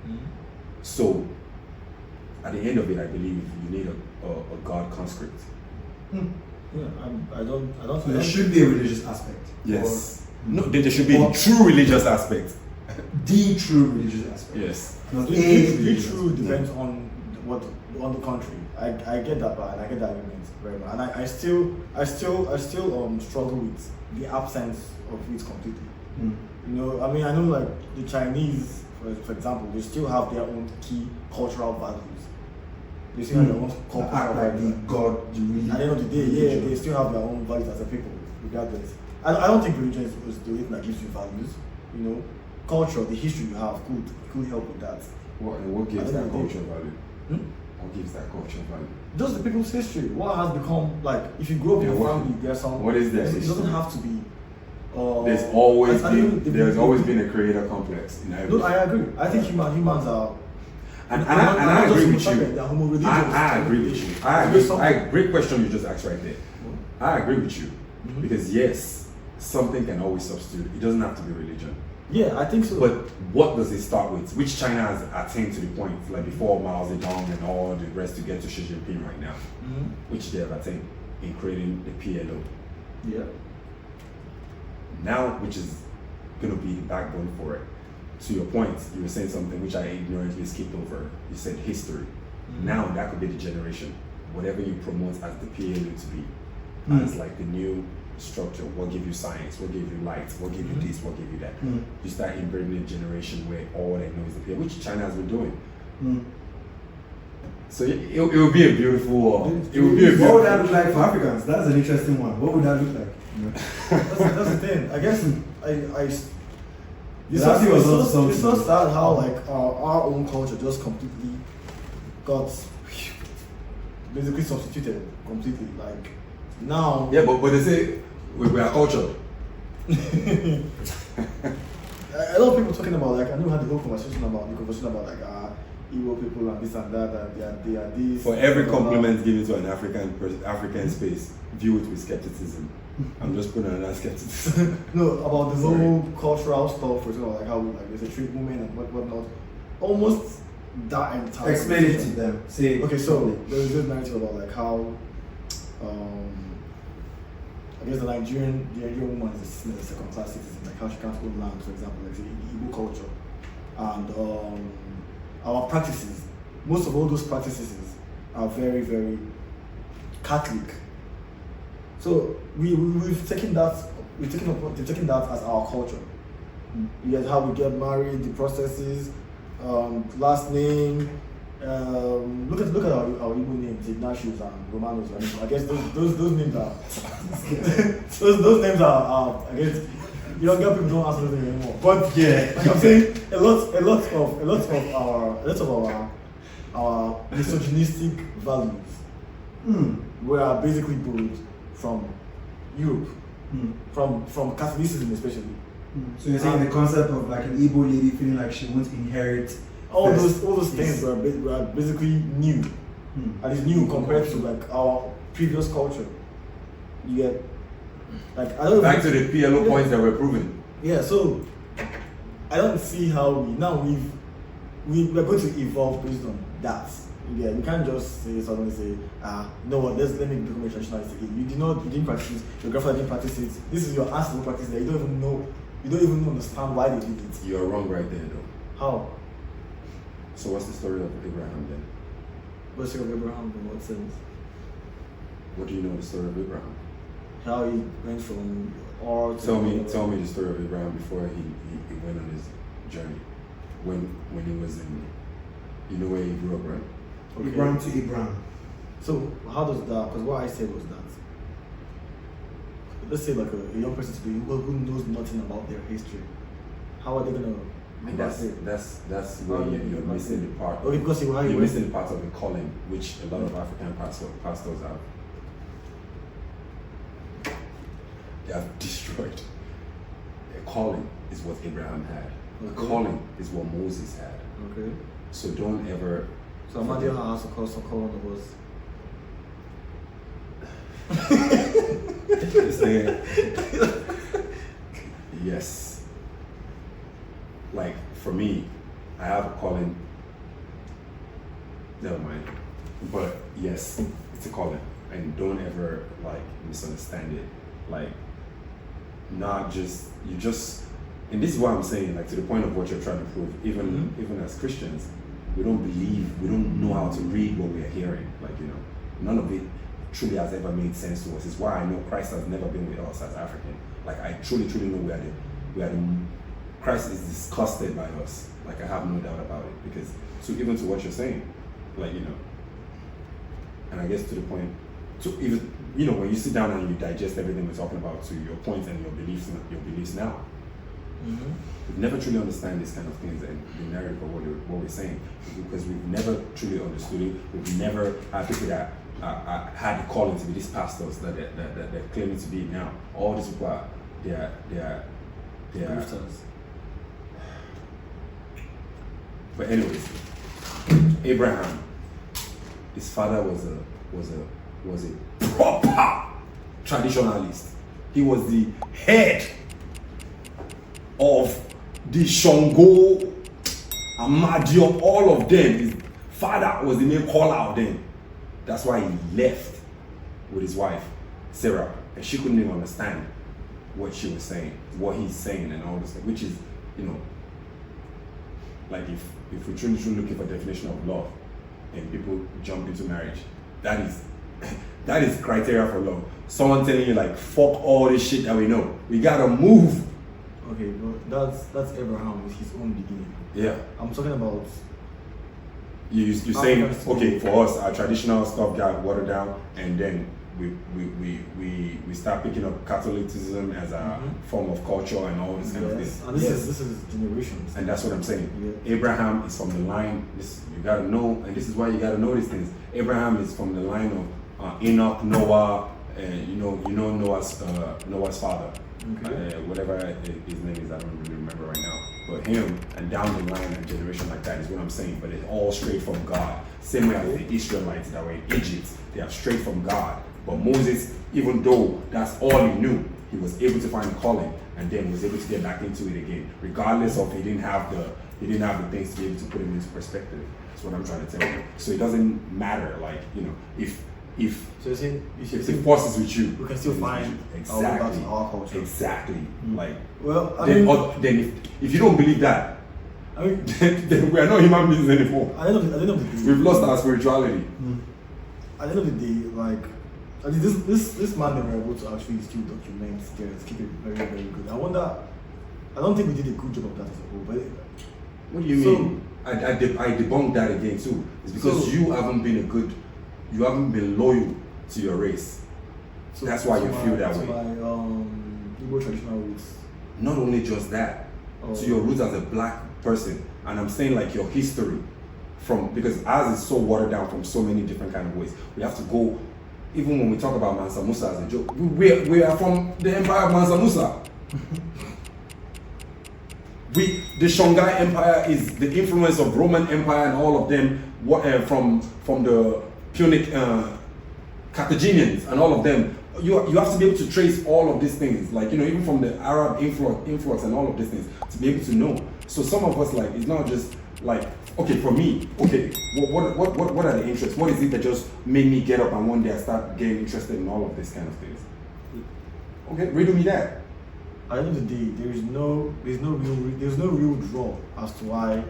Speaker 2: Mm-hmm.
Speaker 1: So, at the end of it, I believe you need a God conscript.
Speaker 2: Yeah, I don't.
Speaker 3: So there should be a religious aspect.
Speaker 1: Yes. No, there should be a true religious aspect.
Speaker 3: The true religious aspect.
Speaker 1: Yes.
Speaker 3: Not
Speaker 2: The true depends on the country. I get that, but I get that argument very much, and I still struggle with the absence of it completely. I mean, I know like the Chinese, for example, they still have their own key cultural values. They still have their own cultural values.
Speaker 3: God, the religion.
Speaker 2: At the end of the day, yeah, they still have their own values as a people, regardless. I don't think religion is the way that gives you values. Culture, the history you have could help with that.
Speaker 1: What gives that culture value? What gives that culture value?
Speaker 2: Just the people's history. What has become, like, if you grow up in a family, there's some.
Speaker 1: What is that?
Speaker 2: It doesn't have to be.
Speaker 1: There's always been a creator complex in every.
Speaker 2: No, I agree. I think humans are.
Speaker 1: And I agree with you.
Speaker 2: They're homo religious.
Speaker 1: I agree with you. Great question you just asked right there. I agree with you. Because yes, something can always substitute. It doesn't have to be religion.
Speaker 2: Yeah, I think so.
Speaker 1: But what does it start with? Which China has attained to the point, like before Mao Zedong and all the rest to get to Xi Jinping right now, which they have attained in creating the PLO.
Speaker 2: Yeah.
Speaker 1: Now, which is going to be the backbone for it. To your point, you were saying something which I ignorantly skipped over. You said history. Now that could be the generation. Whatever you promote as the PLO to be, as like the new structure. What give you science? What give you light? What give you this? What give you that? You start inbreeding a generation where all they know is the PLO, which China has been doing. So it will be a beautiful.
Speaker 3: What would that look like for Africans? That's an interesting one. What would that look like?
Speaker 2: That's the thing. I guess it's so sad how like our own culture just completely got basically substituted completely. Like now.
Speaker 1: Yeah, but they say we are cultured.
Speaker 2: A lot of people talking about, like, I know we had the whole conversation about like Igbo people and this and that, and they are this.
Speaker 1: For every compliment given to an African space, view it with skepticism. I'm just putting another skepticism.
Speaker 2: No, about the whole cultural stuff, for example, like how there's a treat women and whatnot. Almost that entire.
Speaker 3: Explain it to them. Say.
Speaker 2: Okay, so there's this narrative about like how, I guess the Nigerian woman is a second-class citizen, like how she can't own land, for example, like the Igbo culture, and our practices. Most of all those practices are very, very Catholic. So we've taken that as our culture. Yet how we get married, the processes, last name, Look at our Igbo names, Ignatius and Romanos. I guess those names are those names are I guess younger people don't ask those names anymore. But
Speaker 3: Yeah.
Speaker 2: like I'm saying, a lot of our misogynistic values were basically borrowed from Europe, from Catholicism especially.
Speaker 3: So you're saying the concept of like an Igbo lady feeling like she won't inherit
Speaker 2: All
Speaker 3: first
Speaker 2: those things
Speaker 3: is-
Speaker 2: were basically new, and it's new compared to like our previous culture. You get like I don't
Speaker 1: Back to the PLO points that were proven.
Speaker 2: Yeah, so I don't see how we're going to evolve based on that. Yeah, you can't just suddenly say, no, let me become a traditionalist again. You didn't practice, your grandfather didn't practice it. This is your ancestral practice that you don't even understand why they did it.
Speaker 1: You're wrong right there, though.
Speaker 2: How?
Speaker 1: So what's the story of Abraham then?
Speaker 2: What's your Abraham in what sense?
Speaker 1: What do you know of the story of Abraham?
Speaker 2: How he went from Ur to
Speaker 1: Tell me the story of Abraham before he went on his journey. When he was in, you know where he grew up, right?
Speaker 2: Okay.
Speaker 3: Abraham to Abraham.
Speaker 2: So how does that? Because what I said was that. Let's say like a young person today who knows nothing about their history. How are they gonna?
Speaker 1: And that's where you're missing the part.
Speaker 2: Okay, because
Speaker 1: you're missing the part of the calling, which a lot of African pastors have. They have destroyed. A calling is what Abraham had. A calling is what Moses had.
Speaker 2: Okay.
Speaker 1: So don't ever.
Speaker 2: So Amadia has to call some call on the bus.
Speaker 1: Yes. Like for me, I have a calling. Never mind. But yes, it's a calling, and don't ever like misunderstand it. Like, not just you just. And this is what I'm saying. Like to the point of what you're trying to prove. Even as Christians, we don't know how to read what we're hearing. Like none of it truly has ever made sense to us. It's why I know Christ has never been with us as African. Like I truly know we are the Christ is disgusted by us. Like I have no doubt about it. Because so even to what you're saying, like and I guess to the point, to even when you sit down and you digest everything we're talking about to your points and your beliefs now. We never truly understand these kind of things and the narrative of what we're saying because we've never truly understood it. We've never had people that had the calling to be these pastors that they're claiming to be now. All these people are
Speaker 2: Grifters.
Speaker 1: But anyways, Abraham, his father was a proper traditionalist. He was the head of the Shango, Amadio, all of them. His father was the main caller of them. That's why he left with his wife, Sarah, and she couldn't even understand what she was saying, what he's saying, and all this stuff, which is, like if we're truly looking for definition of love, and people jump into marriage, that is criteria for love. Someone telling you like, fuck all this shit that we know. We gotta move.
Speaker 2: Okay, but that's Abraham with his own beginning.
Speaker 1: Yeah.
Speaker 2: I'm talking about.
Speaker 1: You're saying, okay, for us, our traditional stuff got watered down, and then we start picking up Catholicism as a form of culture and all this kind of things.
Speaker 2: And this is generations.
Speaker 1: And that's what I'm saying. Yeah. Abraham is from the line. You gotta know, and this is why you gotta know these things. Abraham is from the line of Enoch, Noah, and you know Noah's father. Okay. Whatever his name is, I don't really remember right now. But him and down the line, a generation like that is what I'm saying. But it's all straight from God. Same way as the Israelites that were in Egypt, they are straight from God. But Moses, even though that's all he knew, he was able to find calling and then was able to get back into it again, regardless of he didn't have the things to be able to put him into perspective. That's what I'm trying to tell you. So it doesn't matter, like if
Speaker 2: so you're saying
Speaker 1: if the force is with you,
Speaker 2: we can still find
Speaker 1: exactly
Speaker 2: our culture.
Speaker 1: Exactly. Like
Speaker 2: then
Speaker 1: if you don't believe that,
Speaker 2: I mean,
Speaker 1: then we are not human beings anymore.
Speaker 2: At the end of the day,
Speaker 1: we've lost our spirituality.
Speaker 2: At the end of the day, like I mean, this man they were able to actually still document things, keep it very, very good. I don't think we did a good job of that as a whole. But
Speaker 1: what do you mean? I debunk that again too. It's because
Speaker 2: So-
Speaker 1: you haven't been loyal to your race.
Speaker 2: So
Speaker 1: That's why you feel that
Speaker 2: to
Speaker 1: way.
Speaker 2: my Igbo traditional roots.
Speaker 1: Not only just that, to your roots as a black person, and I'm saying like your history because ours is so watered down from so many different kind of ways. We have to go, even when we talk about Mansa Musa as a joke, we are from the empire of Mansa Musa. The Songhai Empire is the influence of Roman Empire and all of them from the Punic Carthaginians and all of them. You have to be able to trace all of these things, like even from the Arab influx and all of these things, to be able to know. So some of us, like, it's not just like, okay, for me, okay, what are the interests? What is it that just made me get up and one day I start getting interested in all of these kind of things? Okay, riddle me that.
Speaker 2: At the end of the day, there's no real draw as to why,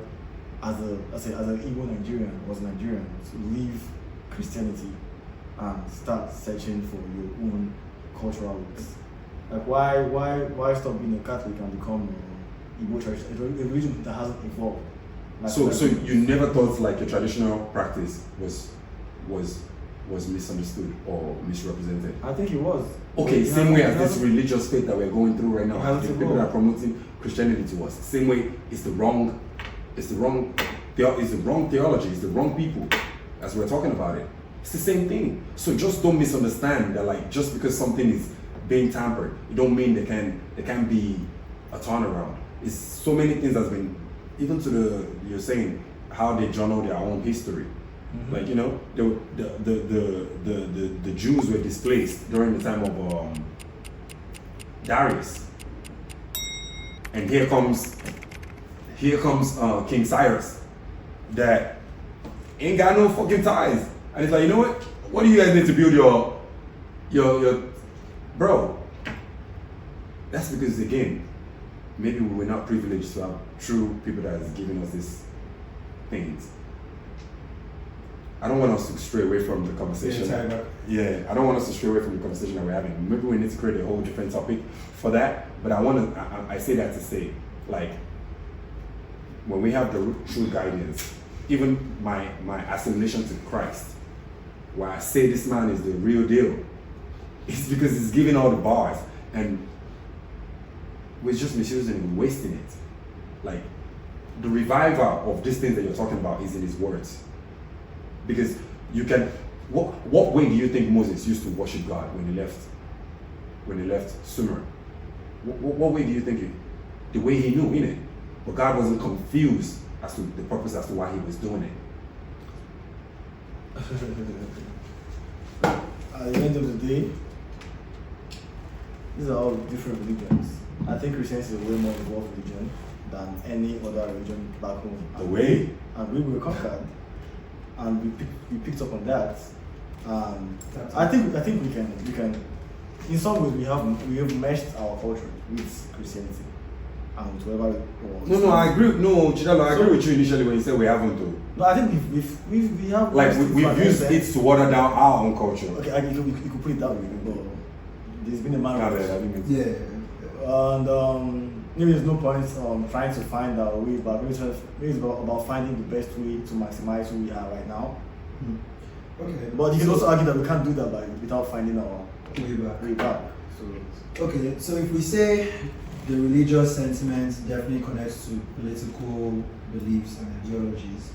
Speaker 2: as an Igbo Nigerian was Nigerian, to leave Christianity and start searching for your own cultural roots. Like why stop being a Catholic and become Igbo church, a religion that hasn't evolved? Like,
Speaker 1: So you never thought like your traditional practice was misunderstood or misrepresented?
Speaker 2: I think it was.
Speaker 1: Okay,
Speaker 2: It
Speaker 1: same way
Speaker 2: hasn't-
Speaker 1: as this religious faith that we're going through right now.
Speaker 2: It hasn't
Speaker 1: The people
Speaker 2: evolved.
Speaker 1: that are promoting Christianity to us. Same way, it's the wrong theology, it's the wrong people, as we're talking about it. It's the same thing. So just don't misunderstand that, like, just because something is being tampered, it don't mean there can be a turnaround. It's so many things that's been, even to you're saying how they journal their own history.
Speaker 2: Mhm.
Speaker 1: Like, the Jews were displaced during the time of Darius, and here comes King Cyrus that ain't got no fucking ties, and it's like, you know what do you guys need to build your bro? That's because, again, maybe we were not privileged to have true people that is giving us these things. I don't want us to stray away from the conversation. Yeah, I don't want us to stray away from the conversation that we're having. Maybe we need to create a whole different topic for that. But I say that to say, like, when we have the true guidance, even my assimilation to Christ, where I say this man is the real deal, it's because he's giving all the bars, and we're just misusing it, we're wasting it. Like, the revival of these things that you're talking about is in his words. Because you can, what way do you think Moses used to worship God when he left Sumer? What way do you think the way he knew, innit? But God wasn't confused as to the purpose as to why he was doing it.
Speaker 2: At the end of the day, these are all different religions. I think Christianity is a way more evolved religion than any other religion back home.
Speaker 1: The way.
Speaker 2: And we were conquered, and we picked up on that. I think we can. In some ways, we have meshed our culture with Christianity and with whoever.
Speaker 1: No, I agree. No, Chidalo, I agree with you initially when you said we haven't though.
Speaker 2: No, I think we have.
Speaker 1: Like,
Speaker 2: meshed
Speaker 1: we've
Speaker 2: to
Speaker 1: used
Speaker 2: an
Speaker 1: it
Speaker 2: extent.
Speaker 1: to water down our own culture.
Speaker 2: Okay, you could put it that way, but there's been a man.
Speaker 1: Got it, I didn't mean to-
Speaker 3: Yeah.
Speaker 2: And maybe there's no point trying to find our way back. Maybe it's about finding the best way to maximize who we are right now.
Speaker 3: Okay.
Speaker 2: But you can also argue that we can't do that without finding our way back. So
Speaker 3: Okay, so if we say the religious sentiment definitely connects to political beliefs and ideologies,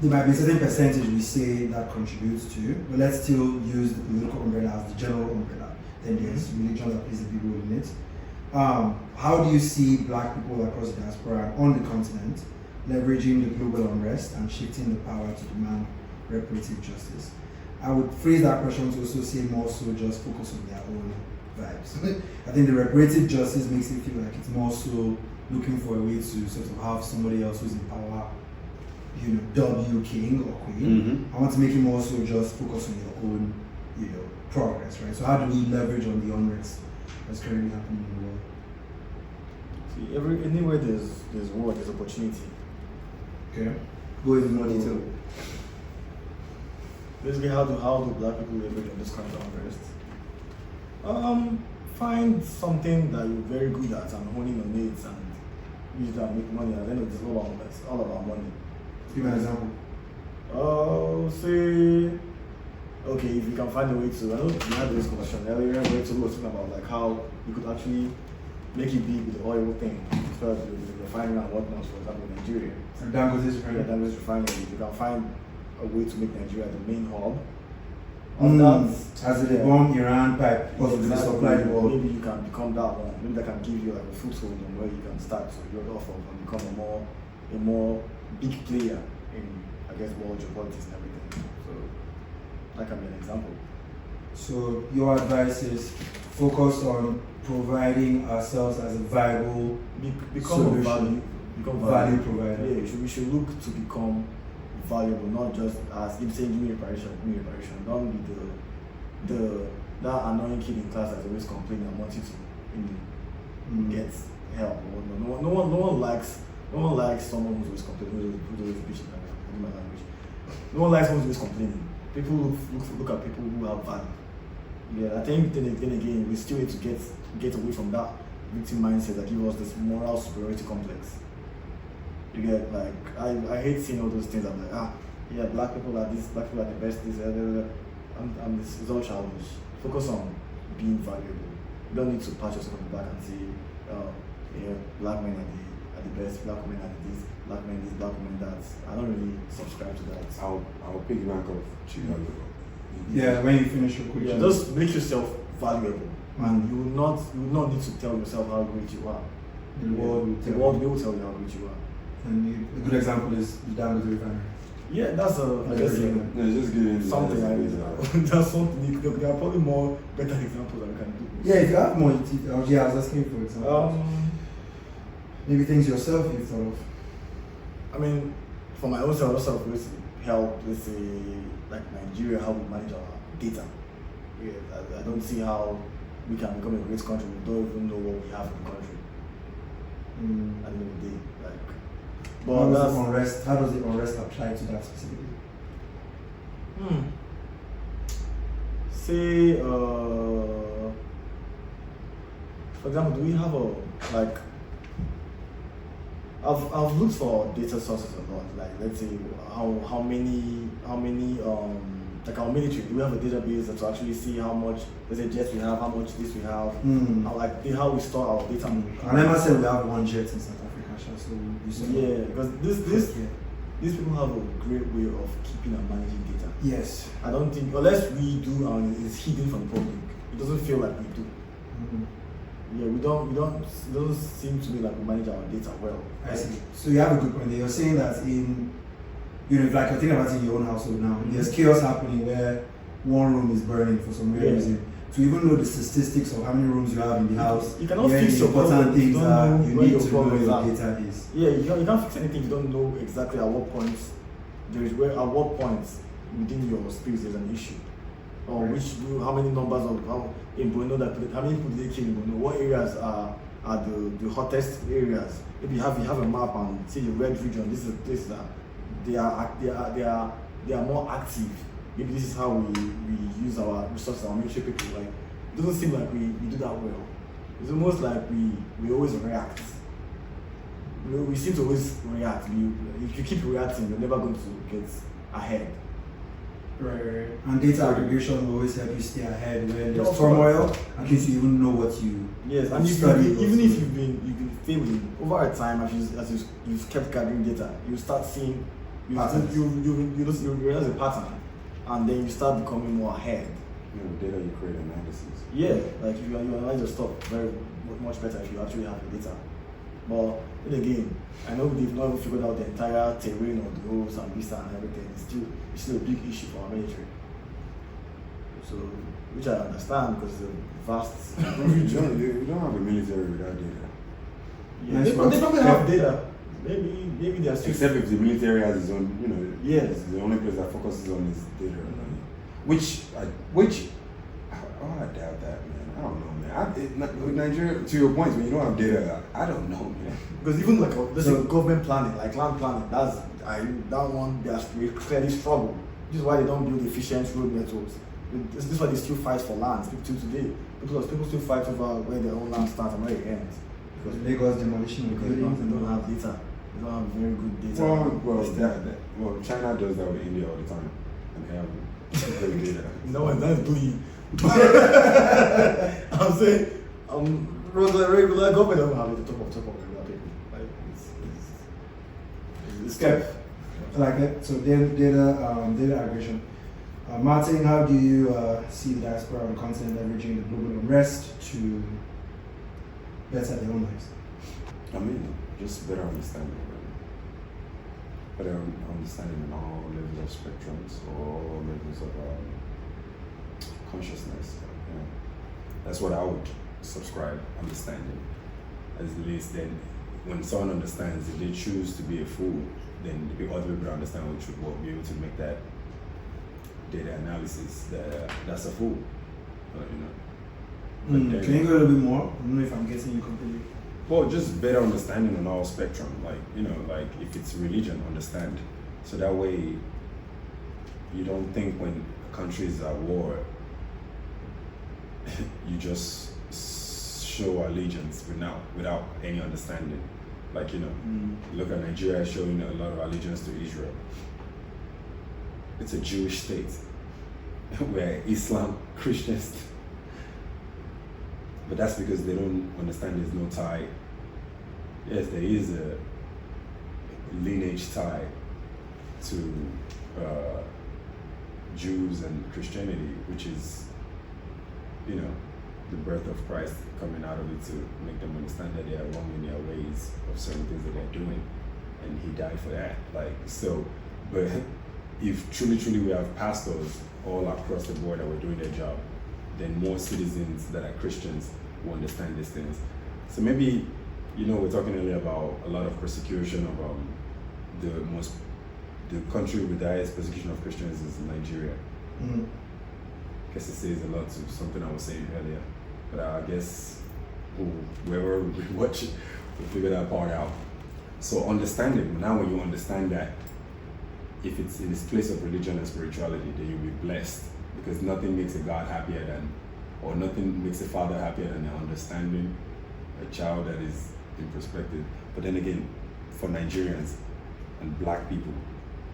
Speaker 3: there might be a certain percentage we say that contributes to, but let's still use the political umbrella as the general umbrella. Then there's religion that plays a big role in it. How do you see black people across the diaspora and on the continent leveraging the global unrest and shifting the power to demand reparative justice? I would phrase that question to also say more so just focus on their own vibes. I think the reparative justice makes it feel like it's more so looking for a way to sort of have somebody else who's in power, dub you king or queen. I want to make it more so just focus on your own, progress, right? So how do we leverage on the unrest that's currently happening in the world?
Speaker 2: see, anywhere there's war, there's opportunity.
Speaker 3: Okay. Go into more detail.
Speaker 2: Basically, how do black people leverage on this kind of unrest? Find something that you're very good at and honing on it, and use that and make money. At the end of the day, it's all about money.
Speaker 3: Give me an example.
Speaker 2: Say, okay, if you can find a way to, I know we had this conversation earlier, where we were talking about like how you could actually make it big with the oil thing, because with the refinery and whatnot, for example, Nigeria.
Speaker 3: And Dangote's refinery.
Speaker 2: Yeah, Dangote's refinery. If you can find a way to make Nigeria the main hub,
Speaker 3: as a bomb Iran pipe, because of the supply the world.
Speaker 2: Maybe you can become that one. Maybe that can give you like a foothold on where you can start, so you're off of and become a more big player in, I guess, world geopolitics and everything. So that can be an example.
Speaker 3: So your advice is focus on providing ourselves as a viable
Speaker 2: Become a
Speaker 3: solution.
Speaker 2: value
Speaker 3: provider.
Speaker 2: Yeah, we should look to become valuable, not just as if saying give me reparation. Don't be that annoying kid in class that's always complaining and wanting to get help. No one likes someone who's always complaining, who's always bitching. In my language, no one likes someone who's always complaining. People look at people who have value. Yeah, I think then again we still need to get away from that victim mindset that gives us this moral superiority complex. You get, like, I hate seeing all those things. I'm like, yeah, black people are this, black people are the best, this, it's all childish. Focus on being valuable. You don't need to pat yourself on the back and say, black men are the best, black women are this, black men this, black women that. I don't really subscribe to that.
Speaker 1: I'll piggyback off Chicago.
Speaker 3: Yeah, when you finish your question.
Speaker 2: Yeah, just make yourself valuable, and you will not need to tell yourself how great you are.
Speaker 3: The world will
Speaker 2: tell you how great you are.
Speaker 3: And a good example is the Dangote refinery.
Speaker 2: Yeah, that's I guess
Speaker 1: just giving
Speaker 2: something I really that's something. There are probably more better examples that we can do.
Speaker 3: Yeah, if you have more, I was asking for example. Maybe things yourself you've thought of.
Speaker 2: I mean, for my own self, also always help. Let's say like Nigeria, how we manage our data. Yeah, I don't see how we can become a great country. We don't even know what we have in the country. At the end of the day, like. But
Speaker 3: how does the unrest apply to that specifically?
Speaker 2: Say, for example, do we have I've looked for data sources a lot. Like, let's say how many like our military, do we have a database to actually see how much, let's say, jets we have, how much this we have, how we store our data.
Speaker 3: And Emma said we have one jet in South Africa. So
Speaker 2: because these people have a great way of keeping and managing data.
Speaker 3: Yes.
Speaker 2: I don't think, unless we do and it's hidden from the public, it doesn't feel like we do. Yeah, we don't. It doesn't seem to me like we manage our data well.
Speaker 3: I see. So you have a good point there. You're saying that like I think about it in your own household now. There's chaos happening where one room is burning for some weird reason. To even know the statistics of how many rooms you have in the house,
Speaker 2: you cannot fix your
Speaker 3: important
Speaker 2: problem.
Speaker 3: things that you need to know
Speaker 2: where
Speaker 3: your data is.
Speaker 2: Yeah, you can't fix anything if you don't know exactly at what points within your space there's an issue, or how many numbers of in Borno how many people did they kill in Borno? What areas are the hottest areas? Maybe you have a map and see the red region. This is a place that they are more active. Maybe this is how we use our resources, our military people. Like, it doesn't seem like we do that well. It's almost like we always react. We seem to always react. If you keep reacting, you're never going to get ahead.
Speaker 3: Right. And data aggregation will always help you stay ahead when there's turmoil. At least you even know what you.
Speaker 2: Yes, and even if you've been failing over a time, as you've kept gathering data, you start seeing you realize a pattern, and then you start becoming more ahead.
Speaker 1: Data you create analysis.
Speaker 2: Yeah, like you analyze your stuff very much better if you actually have the data. But then again, I know they've not figured out the entire terrain of the roads and vista and everything. It's still a big issue for our military. So, which I understand because it's a vast region.
Speaker 1: You don't have a military without data.
Speaker 2: Yeah, they probably have data. Maybe they are still.
Speaker 1: Except if the military has its own,
Speaker 2: Yes.
Speaker 1: the only place that focuses on is data. Which I doubt that, man. I don't know, man. With Nigeria, to your point, when you don't have data, I don't know, man.
Speaker 2: Because even like government planning, like land planning, that one they are clearly struggle. This is why they don't build efficient road networks. This is why they still fight for land. Still today, people still fight over where their own land starts and where it ends. because
Speaker 3: Lagos demolition of
Speaker 2: because they
Speaker 3: buildings and
Speaker 2: don't
Speaker 3: all
Speaker 2: have data. They don't have very good data.
Speaker 1: Well, China does that with India all the time, and they have great data.
Speaker 2: No, that's bullying. I'm saying, regular government don't have it. Top of regular people. Like it's
Speaker 3: Okay. I like it. So data aggregation. Martin, how do you see the diaspora and continent leveraging the global unrest to better their own lives?
Speaker 1: I mean, just better understanding. Better understanding in all levels of spectrums, all levels of consciousness. You know. That's what I would subscribe, understanding. At least then, when someone understands, if they choose to be a fool, then the other people understand which will be able to make that data analysis that's a fool. You know. But then,
Speaker 3: Can you go a little bit more? I don't know if I'm getting you completely.
Speaker 1: well, just better understanding on all spectrum. Like, you know, like if it's religion, understand. So that way you don't think when a country is at war, you just show allegiance without any understanding. Like, you know, look at Nigeria showing a lot of allegiance to Israel. It's a Jewish state where Islam, Christians, but that's because they don't understand there's no tie. Yes, there is a lineage tie to Jews and Christianity, which is, you know, the birth of Christ coming out of it to make them understand that they are wrong in their ways of certain things that they're doing, and he died for that. Like, so, but if truly we have pastors all across the board that were doing their job, then more citizens that are Christians will understand these things. So maybe, you know, we're talking earlier about a lot of persecution of the country with the highest persecution of Christians is Nigeria. I guess it says a lot to something I was saying earlier, but I guess whoever we watch it will figure that part out. So understanding, now when you understand that, if it's in this place of religion and spirituality, then you'll be blessed, because nothing makes a God happier than, or nothing makes a father happier than understanding a child that is in perspective. But then again, for Nigerians and black people,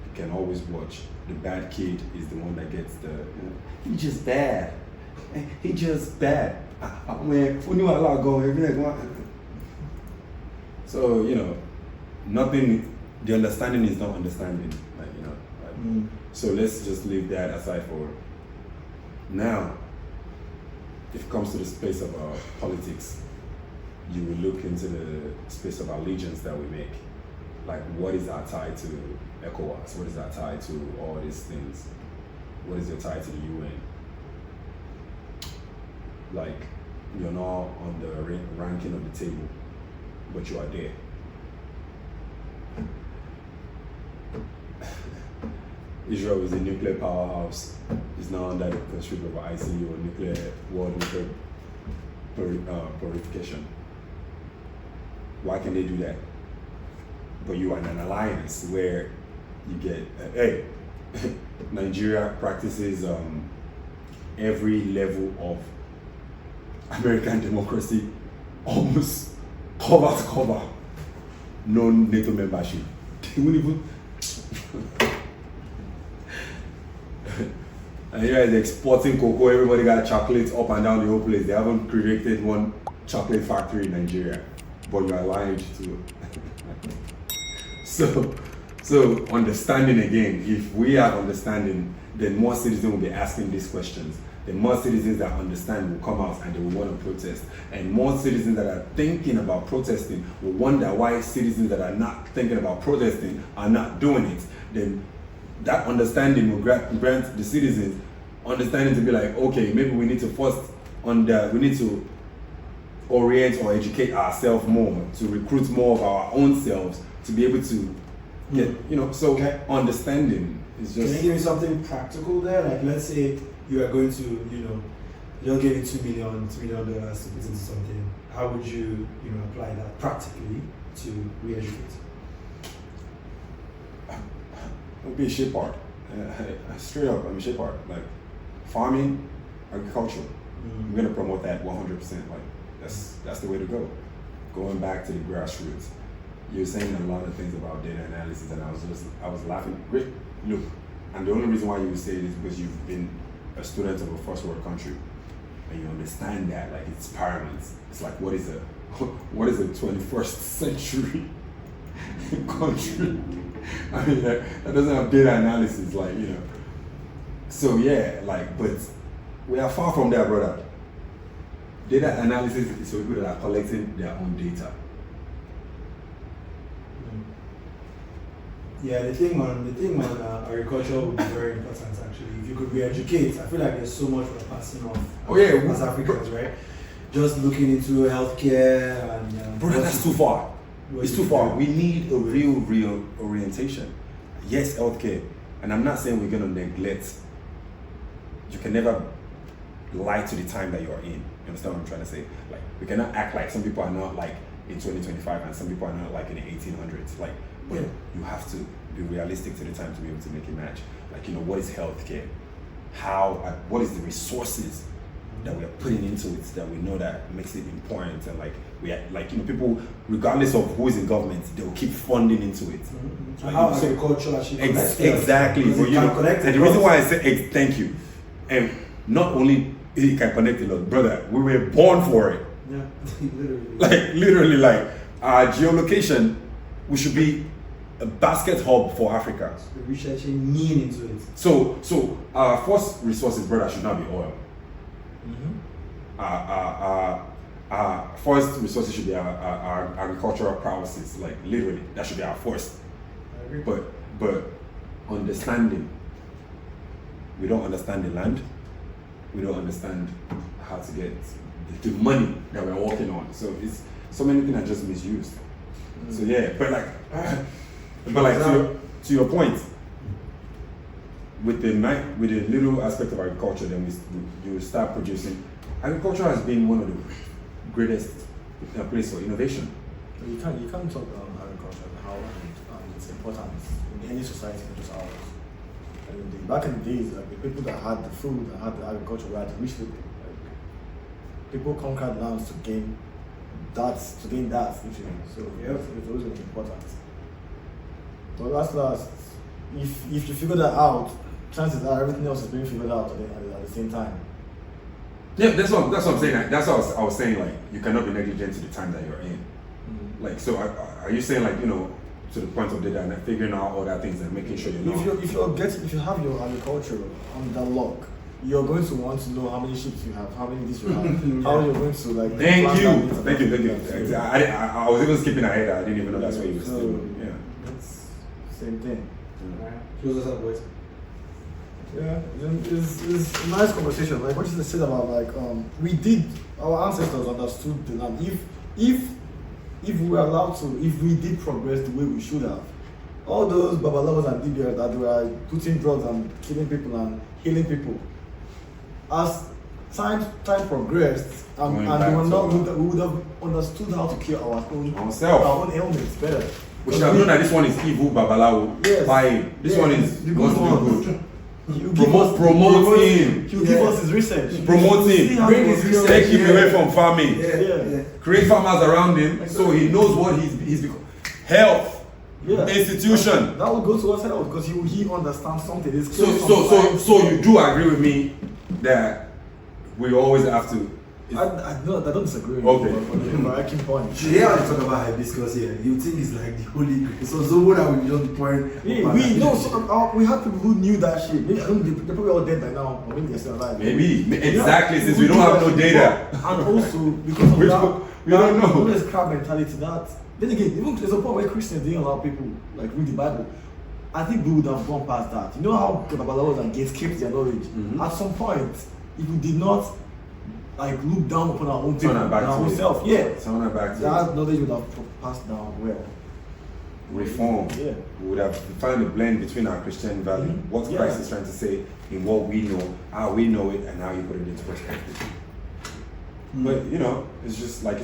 Speaker 1: you can always watch. The bad kid is the one that gets the, you know, he just bad. He just bad. Man, who knew a lot go everything. So, you know, nothing, the understanding is not understanding. Like, you know, like, so let's just leave that aside for now. If it comes to the space of politics, you will look into the space of allegiance that we make. Like, what is our tie to ECOWAS? What is our tie to all these things? What is your tie to the UN? Like, you're not on the ranking of the table, but you are there. Israel is a nuclear powerhouse. It's now under the control of ICU, or world nuclear purification. Why can they do that? But you are in an alliance where you get, hey, Nigeria practices every level of American democracy almost cover to cover. No NATO membership. They won't even. And here is exporting cocoa. Everybody got chocolates up and down the whole place. They haven't created one chocolate factory in Nigeria, but you're aligned to. So understanding again. If we have understanding, then more citizens will be asking these questions. Then more citizens that understand will come out and they will want to protest. And more citizens that are thinking about protesting will wonder why citizens that are not thinking about protesting are not doing it. Then that understanding will grant the citizens understanding to be like, okay, maybe we need to we need to orient or educate ourselves more, to recruit more of our own selves to be able to get, you know, so understanding is just.
Speaker 3: Can you give me something practical there? Like, let's say you are going to, you know, they'll give you $3 million to put into something. How would you, you know, apply that practically to re-educate?
Speaker 1: It would be a shape part. Straight up, I'm a shape part. Like farming, agriculture. I'm gonna promote that 100%. Like that's the way to go. going back to the grassroots, you're saying a lot of things about data analysis, and I was laughing. Great, look, and the only reason why you would say it is because you've been a student of a first world country, and you understand that like it's paramount. It's like what is a 21st century country? I mean that doesn't have data analysis, like you know. So yeah, like but we are far from that, brother. Data analysis is for people that are collecting their own data.
Speaker 3: Yeah, the thing on agriculture would be very important actually. If you could re-educate, I feel like there's so much we're passing off as Africans, right? Just looking into healthcare and
Speaker 1: brother, that's too far. It's too far. We need a real orientation. Yes, healthcare, and I'm not saying we're gonna neglect. You can never lie to the time that you're in. You understand what I'm trying to say? Like we cannot act like some people are not like in 2025 and some people are not like in the 1800s. Like, but you have to be realistic to the time to be able to make a match. Like, you know, what is healthcare? What is the resources that we are putting into it that we know that makes it important, and like we are, like, you know, people regardless of who is in government, they will keep funding into it.
Speaker 3: Like, how agriculture actually
Speaker 1: exactly. But, you know, and the reason why I say thank you, and not only it can connect a lot, brother, we were born for it.
Speaker 3: Yeah, literally.
Speaker 1: Like literally, like our geolocation, we should be a basket hub for Africa.
Speaker 3: We're researching mean into it.
Speaker 1: So our first resources, brother, should not be oil. Our first resources should be our agricultural prowesses. Like literally, that should be our first.
Speaker 3: I agree.
Speaker 1: But understanding, we don't understand the land. We don't understand how to get the money that we're working on. So it's so many things are just misused. So yeah, but like to your point, with the little aspect of agriculture, then you will start producing. Agriculture has been one of the greatest places for innovation.
Speaker 2: You can't talk about agriculture and how it's important in any society, not just ours. I mean, back in the days, like the people that had the food and had the agriculture were the rich people. Like, people conquered lands to gain that, literally. So it's always been important. But last, if you figure that out, chances are everything else is being figured out at the same time.
Speaker 1: Yeah, that's what I'm saying. That's what I was saying. Like, you cannot be negligent to the time that you're in. Like, so are you saying, like, you know, to the point of data and figuring out all that things and making sure you know?
Speaker 2: If you have your agriculture on that lock, you're going to want to know how many sheep you have, how many this you have, how you're going to like.
Speaker 1: Thank you. I was even skipping ahead. I didn't even know that's where you were still. Yeah,
Speaker 2: that's same thing.
Speaker 3: Close us up, boys.
Speaker 2: Yeah, it's a nice conversation. Like what you said about like our ancestors understood the land. If we were allowed to, if we did progress the way we should have, all those babalawos and DBRs that were putting drugs and killing people and healing people, as time progressed, and we would have understood how to cure our own ailments better.
Speaker 1: We should have known that this one is evil babalawo.
Speaker 2: Yes.
Speaker 1: Bye. This one is
Speaker 2: the
Speaker 1: going
Speaker 2: good
Speaker 1: to be good.
Speaker 2: Promote
Speaker 1: him.
Speaker 2: He'll give us his research.
Speaker 1: Promote him.
Speaker 2: Bring his research.
Speaker 1: Take him away from farming.
Speaker 2: Yeah.
Speaker 1: Create farmers around him so he knows what he's become. Health.
Speaker 2: Yeah.
Speaker 1: Institution.
Speaker 2: That will go towards health because he understands something. It's
Speaker 1: So you do agree with me that we always have to.
Speaker 2: I don't disagree with
Speaker 1: Okay.
Speaker 2: you on the overarching point.
Speaker 3: Yeah, I talk about hibiscus here. You think it's like the holy grail. So what are we just pouring?
Speaker 2: We had people who knew that shit. Maybe, they're probably all dead by now, or maybe they're still alive.
Speaker 1: Maybe. Exactly, since we don't have no data.
Speaker 2: And also, because of
Speaker 1: We
Speaker 2: that,
Speaker 1: don't know.
Speaker 2: There's crab mentality that. Then again, even there's a point where Christians didn't allow people like read the Bible. I think we would have gone past that. You know how the Babalawos and gatekept their knowledge? At some point, if we did not like look down upon our own people and our own self,
Speaker 1: that
Speaker 2: knowledge would have passed down well.
Speaker 1: Reform.
Speaker 2: Yeah.
Speaker 1: We would have found a blend between our Christian value, what Christ is trying to say, in what we know, how we know it, and how you put it into perspective. But you know, it's just like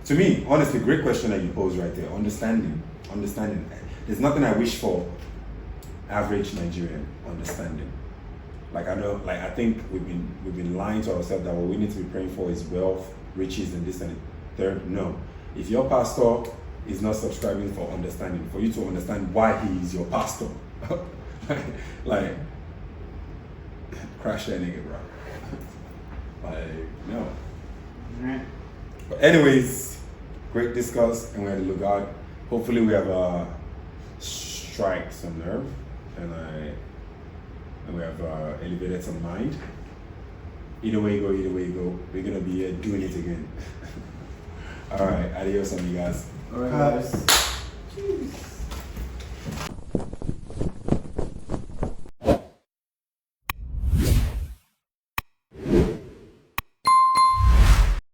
Speaker 1: to me, honestly, great question that you pose right there. Understanding. There's nothing I wish for average Nigerian understanding. Like I know, like I think we've been lying to ourselves that what we need to be praying for is wealth, riches, and this and the third. No, If your pastor is not subscribing for understanding, for you to understand why he is your pastor, like crash that nigga, bro. Like, no.
Speaker 4: Alright.
Speaker 1: But anyways, great discuss, and we had a look out. Hopefully we have strike some nerve, and we have elevated some mind. Either way you go, we're gonna be doing it again. All right, adios, amigos.
Speaker 2: All right, guys.
Speaker 3: Cheers.